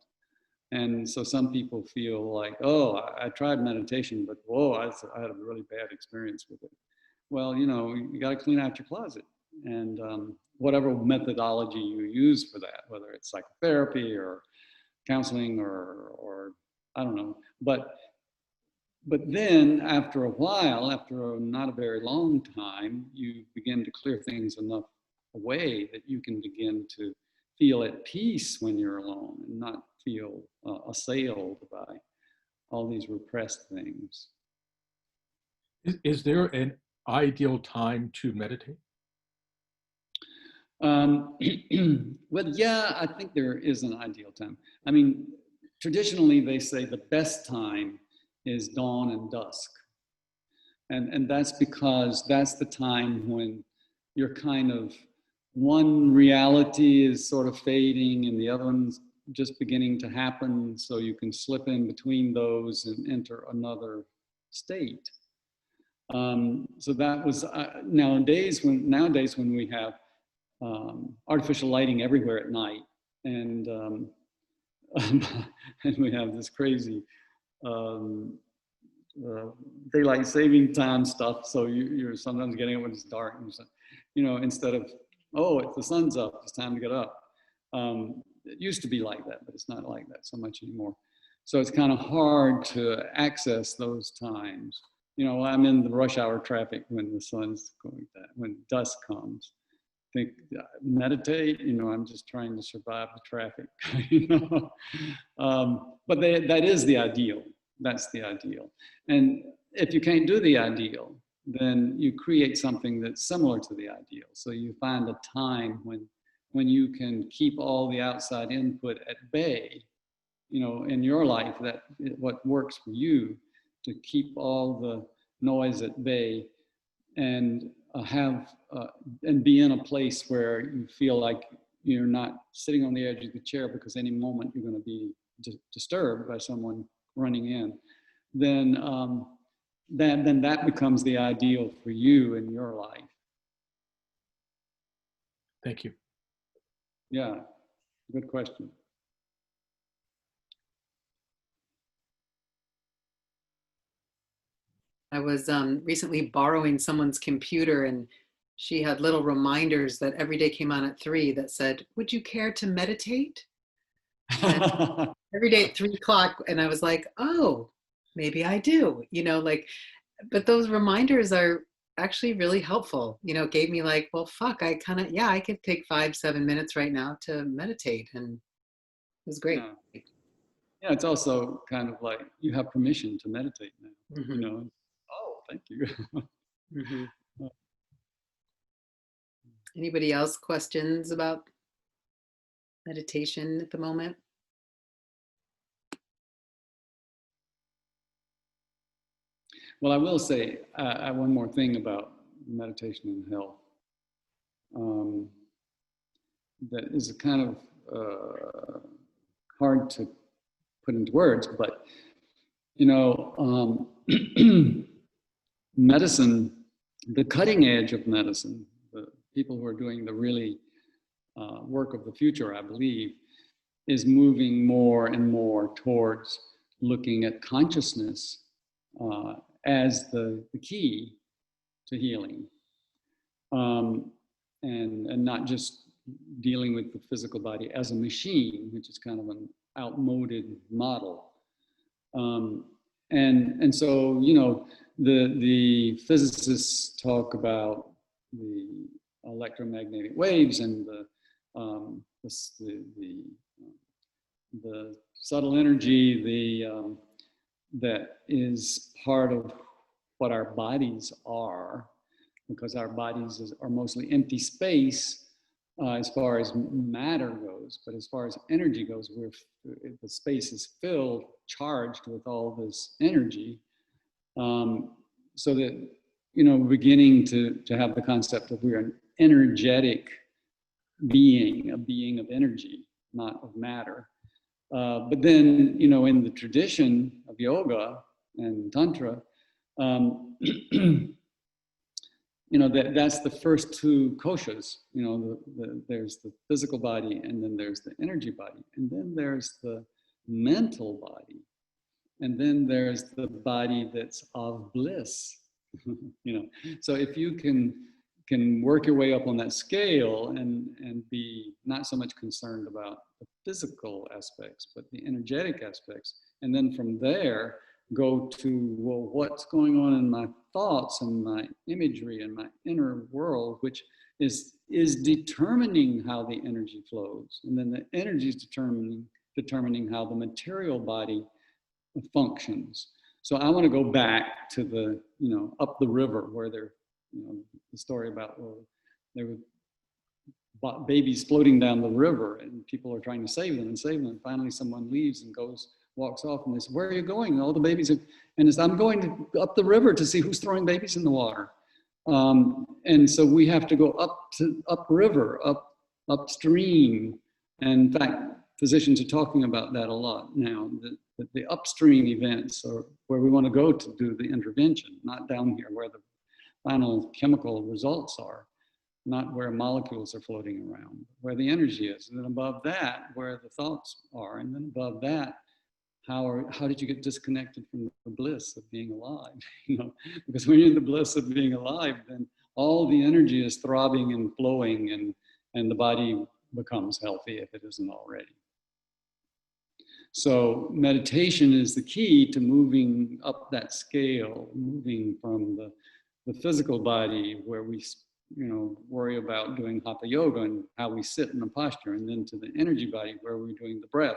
And so some people feel like, oh, I tried meditation, but whoa, I had a really bad experience with it. Well, you know, you got to clean out your closet. And whatever methodology you use for that, whether it's psychotherapy or counseling or I don't know. But then after a while, after not a very long time, you begin to clear things enough away that you can begin to feel at peace when you're alone and not feel assailed by all these repressed things. Is there an ideal time to meditate? Well, yeah, I think there is an ideal time. I mean, traditionally they say the best time is dawn and dusk. And that's because that's the time when you're kind of, one reality is sort of fading and the other one's just beginning to happen, so you can slip in between those and enter another state. So that was nowadays when we have artificial lighting everywhere at night, and and we have this crazy daylight saving time stuff. So you're sometimes getting it when it's dark, and you know, instead of, oh, the sun's up, it's time to get up. It used to be like that, but it's not like that so much anymore. So it's kind of hard to access those times. You know, I'm in the rush hour traffic when the sun's going down, when dusk comes. Think, meditate, you know, I'm just trying to survive the traffic, you know. But that is the ideal. That's the ideal. And if you can't do the ideal, then you create something that's similar to the ideal. So you find a time when you can keep all the outside input at bay, you know, in your life, that what works for you, to keep all the noise at bay and and be in a place where you feel like you're not sitting on the edge of the chair because any moment you're going to be disturbed by someone running in, then that becomes the ideal for you in your life. Thank you. Yeah, good question. I was recently borrowing someone's computer, and she had little reminders that every day came on at 3 that said, "Would you care to meditate?" And every day at 3 o'clock, and I was like, oh, maybe I do, you know, like, but those reminders are actually really helpful. You know, it gave me like, well, fuck, I I could take 5-7 minutes right now to meditate, and it was great. Yeah, it's also kind of like you have permission to meditate now, Mm-hmm. you know. Oh, thank you. Mm-hmm. Anybody else questions about meditation at the moment? Well, I will say one more thing about meditation and health. That is kind of hard to put into words, but you know, medicine, the cutting edge of medicine, the people who are doing the really work of the future, I believe, is moving more and more towards looking at consciousness as the key to healing, and not just dealing with the physical body as a machine, which is kind of an outmoded model. And so, you know, the physicists talk about the electromagnetic waves and the subtle energy, that is part of what our bodies are, because our bodies are mostly empty space as far as matter goes, but as far as energy goes, the space is filled, charged with all this energy, so that, you know, beginning to have the concept of we're an energetic being, a being of energy, not of matter. But then, you know, in the tradition of yoga and Tantra, You know, that's the first two koshas. You know, there's the physical body, and then there's the energy body, and then there's the mental body, and then there's the body that's of bliss. You know, so if you can work your way up on that scale and be not so much concerned about the physical aspects, but the energetic aspects, and then from there go to, well, what's going on in my thoughts and my imagery and my inner world, which is determining how the energy flows. And then the energy is determining how the material body functions. So I want to go back to the, you know, up the river where they're, you know, the story about, well, there were babies floating down the river and people are trying to save them. And finally someone leaves and walks off, and they say, where are you going? And all the babies are, and it's, I'm going up the river to see who's throwing babies in the water. And so we have to go upriver, upstream. And in fact, physicians are talking about that a lot now, that the upstream events are where we want to go to do the intervention, not down here where the final chemical results are, not where molecules are floating around, where the energy is. And then above that, where the thoughts are. And then above that, how did you get disconnected from the bliss of being alive? You know, because when you're in the bliss of being alive, then all the energy is throbbing and flowing, and the body becomes healthy if it isn't already. So meditation is the key to moving up that scale, moving from the physical body where we, you know, worry about doing hatha yoga and how we sit in the posture, and then to the energy body where we're doing the breath.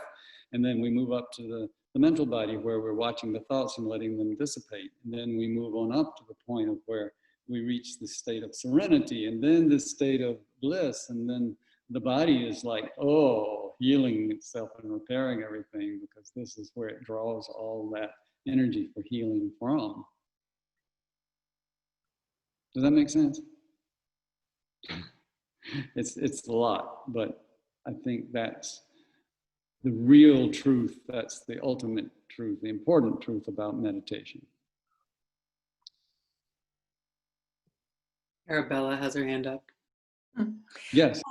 And then we move up to the mental body where we're watching the thoughts and letting them dissipate. And then we move on up to the point of where we reach the state of serenity, and then the state of bliss. And then the body is like, oh, healing itself and repairing everything, because this is where it draws all that energy for healing from. Does that make sense? It's a lot, but I think that's the real truth. That's the ultimate truth, the important truth about meditation. Arabella has her hand up. Yes.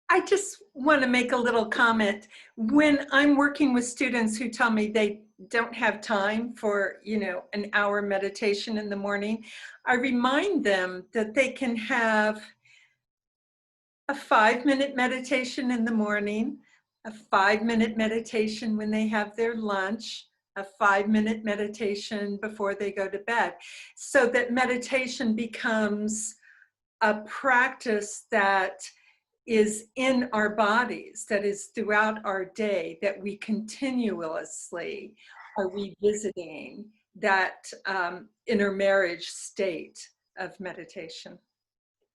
I just want to make a little comment. When I'm working with students who tell me they don't have time for, you know, an hour meditation in the morning, I remind them that they can have a 5-minute meditation in the morning, a 5-minute meditation when they have their lunch, a 5-minute meditation before they go to bed, so that meditation becomes a practice that is in our bodies, that is throughout our day, that we continuously are revisiting that intermarriage state of meditation.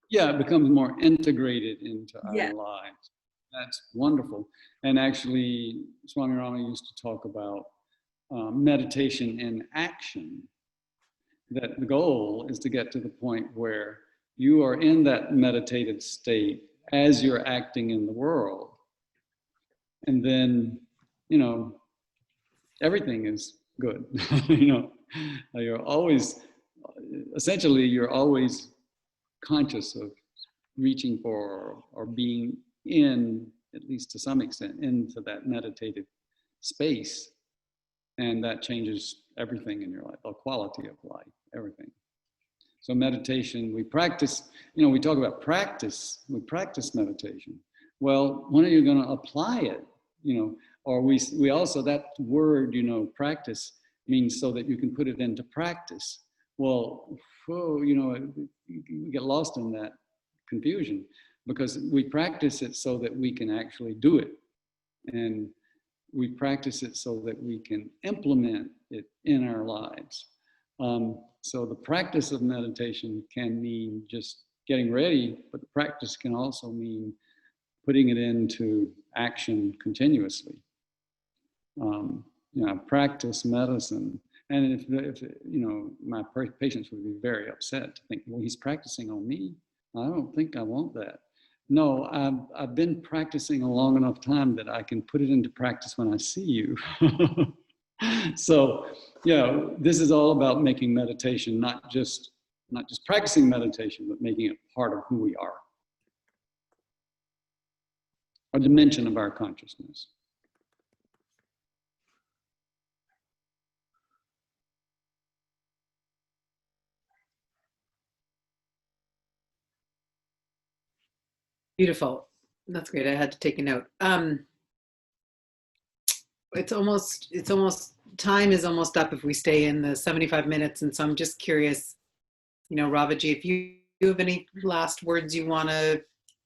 Yeah, it becomes more integrated into our Yeah. lives. That's wonderful. And actually, Swami Ravi used to talk about meditation in action, that the goal is to get to the point where you are in that meditative state as you're acting in the world. And then, you know, everything is good. You know, you're always, essentially, you're always conscious of reaching for or being in, at least to some extent, into that meditative space. And that changes everything in your life, the quality of life, everything. So meditation, we practice, you know, we talk about practice, we practice meditation. Well, when are you going to apply it? You know, or we also, that word, you know, practice means so that you can put it into practice. Well, you know, we get lost in that confusion, because we practice it so that we can actually do it. And we practice it so that we can implement it in our lives. So the practice of meditation can mean just getting ready, but the practice can also mean putting it into action continuously. You know, practice medicine. And if you know, my patients would be very upset to think, well, he's practicing on me. I don't think I want that. No, I've been practicing a long enough time that I can put it into practice when I see you. So yeah, this is all about making meditation, not just practicing meditation, but making it part of who we are, a dimension of our consciousness. Beautiful. That's great. I had to take a note. It's almost time is almost up if we stay in the 75 minutes. And so I'm just curious, Raviji, if you have any last words you want to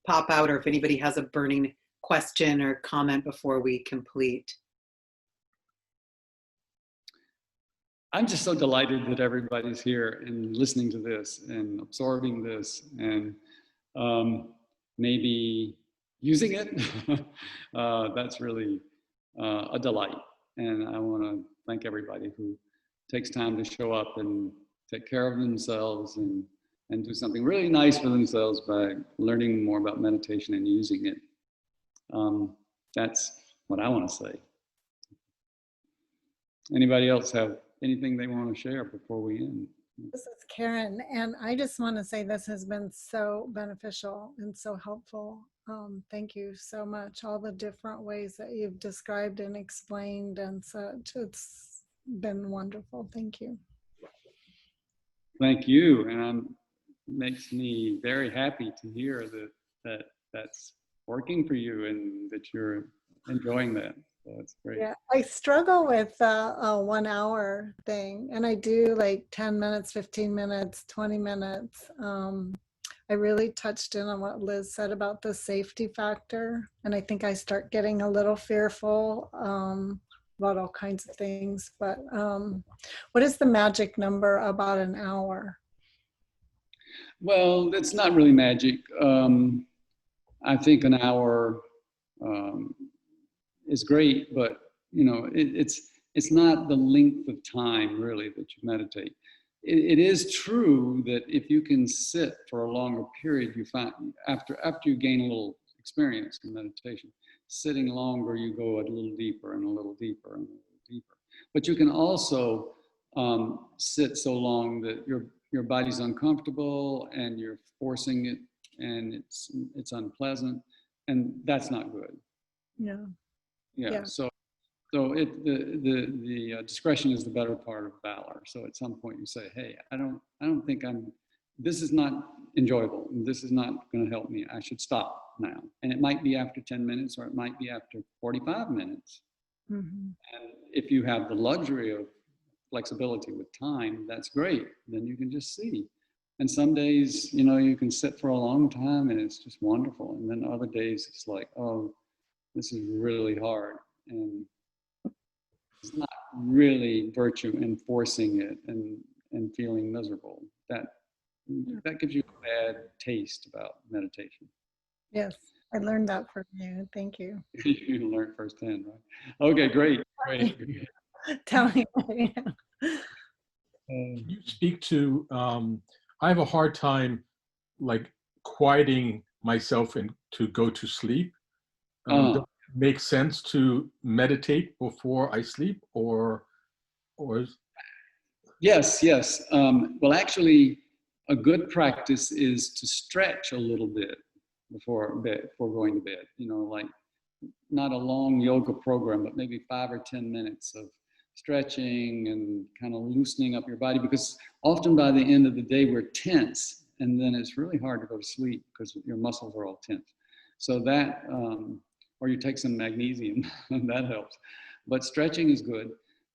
pop out, or if anybody has a burning question or comment before we complete. I'm just so delighted that everybody's here and listening to this and absorbing this and maybe using it. That's really a delight. And I want to thank everybody who takes time to show up and take care of themselves and do something really nice for themselves by learning more about meditation and using it. That's what I want to say. Anybody else have anything they want to share before we end? This is Karen, and I just want to say this has been so beneficial and so helpful. Thank you so much. All the different ways that you've described and explained and such. It's been wonderful. Thank you. Thank you, and makes me very happy to hear that that's working for you and that you're enjoying that. So that's great. Yeah, I struggle with a 1 hour thing, and I do like 10 minutes, 15 minutes, 20 minutes. I really touched in on what Liz said about the safety factor, and I think I start getting a little fearful about all kinds of things. But what is the magic number about an hour? Well, it's not really magic. I think an hour is great, but it's not the length of time really that you meditate. It is true that if you can sit for a longer period, you find after you gain a little experience in meditation, sitting longer, you go a little deeper and a little deeper and a little deeper. But you can also sit so long that your body's uncomfortable and you're forcing it and it's unpleasant, and that's not good. Yeah. So the discretion is the better part of valor. So at some point you say, hey, I don't think this is not enjoyable, and this is not going to help me. I should stop now. And it might be after 10 minutes, or it might be after 45 minutes. Mm-hmm. And if you have the luxury of flexibility with time, that's great. Then you can just see. And some days, you can sit for a long time and it's just wonderful. And then other days it's like, oh, this is really hard. And it's not really virtue in forcing it and feeling miserable. That gives you a bad taste about meditation. Yes, I learned that from you. Thank you. You learned firsthand, right? Okay, great. Tell me. Can you speak to, I have a hard time like quieting myself and to go to sleep. Does it make sense to meditate before I sleep or? Yes. Well, actually, a good practice is to stretch a little bit before going to bed. Like not a long yoga program, but maybe 5 or 10 minutes of stretching and kind of loosening up your body, because often by the end of the day we're tense, and then it's really hard to go to sleep because your muscles are all tense. So that, or you take some magnesium, and that helps. But stretching is good.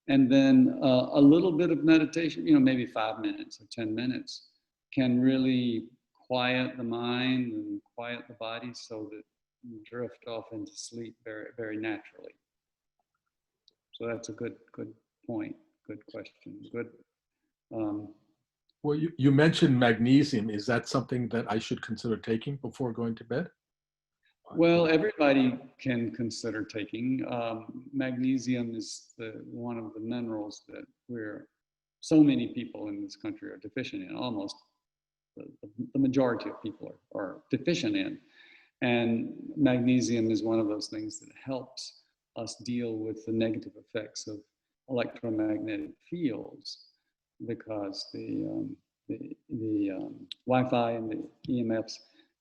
And then a little bit of meditation, maybe 5 minutes or 10 minutes can really quiet the mind and quiet the body so that you drift off into sleep very, very naturally. So that's a good point, good question, good. Well, you mentioned magnesium. Is that something that I should consider taking before going to bed? Well, everybody can consider taking. Magnesium is one of the minerals that so many people in this country are deficient in. Almost the majority of people are deficient in. And magnesium is one of those things that helps us deal with the negative effects of electromagnetic fields, because the Wi-Fi and the EMFs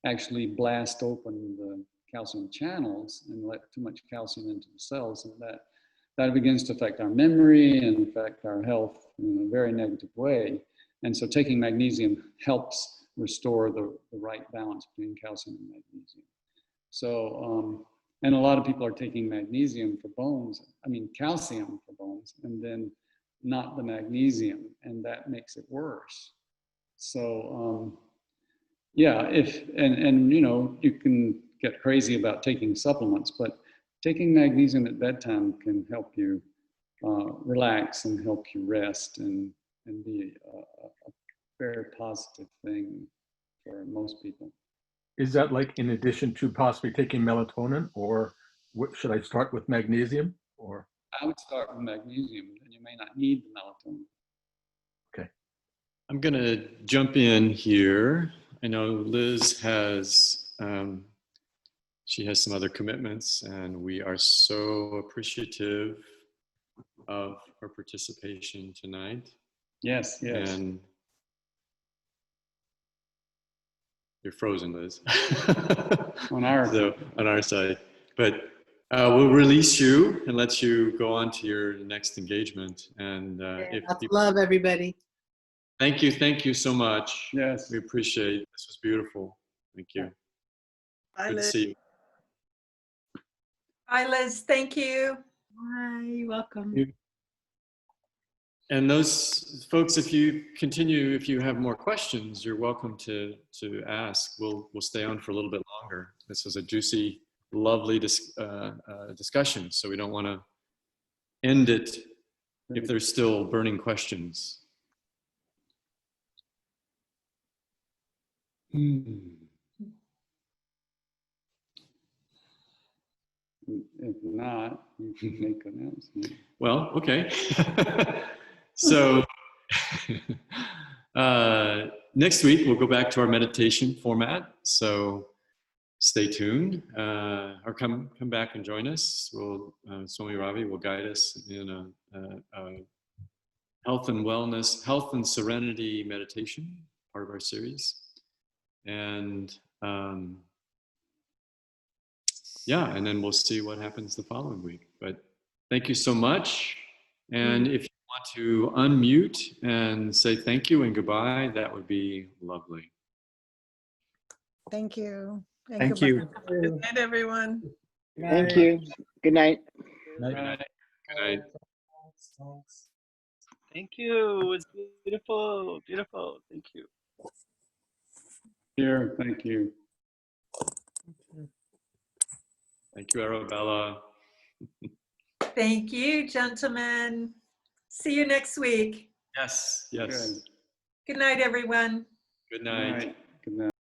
actually blast open the calcium channels and let too much calcium into the cells, and that begins to affect our memory and affect our health in a very negative way. And so taking magnesium helps restore the right balance between calcium and magnesium. So, and a lot of people are taking magnesium for bones, calcium for bones, and then not the magnesium, and that makes it worse. So, yeah, and you know, you can get crazy about taking supplements, but taking magnesium at bedtime can help you relax and help you rest, and be a very positive thing for most people. Is that like in addition to possibly taking melatonin, or what, should I start with magnesium? Or I would start with magnesium, and you may not need the melatonin. okay. I'm going to jump in here. I know Liz has, she has some other commitments, and we are so appreciative of her participation tonight. Yes, yes. And you're frozen, Liz. On our side. But we'll release you and let you go on to your next engagement. And Lots of love, everybody. Thank you so much. Yes. We appreciate it. This was beautiful. Thank you. Bye, Good to Liz. see you. Bye, Liz. Thank you. Hi, you're welcome. And those folks, if you continue, if you have more questions, you're welcome to ask. We'll stay on for a little bit longer. This was a juicy, lovely discussion, so we don't want to end it if there's still burning questions. If not, you can make an announcement. Well, okay. So next week we'll go back to our meditation format. So stay tuned, or come back and join us. We'll Swami Ravi will guide us in a health and wellness, health and serenity meditation, part of our series. And yeah, and then we'll see what happens the following week. But thank you so much. And if you want to unmute and say thank you and goodbye, that would be lovely. Thank you. And Thank you. Good night, everyone. Thank you. Good night. Good night. Good night. Thank you. It was beautiful. Beautiful. Thank you. Here, thank you. Thank you, Arabella. Thank you, gentlemen. See you next week. Yes, yes. Good. Good night, everyone. Good night. Good night.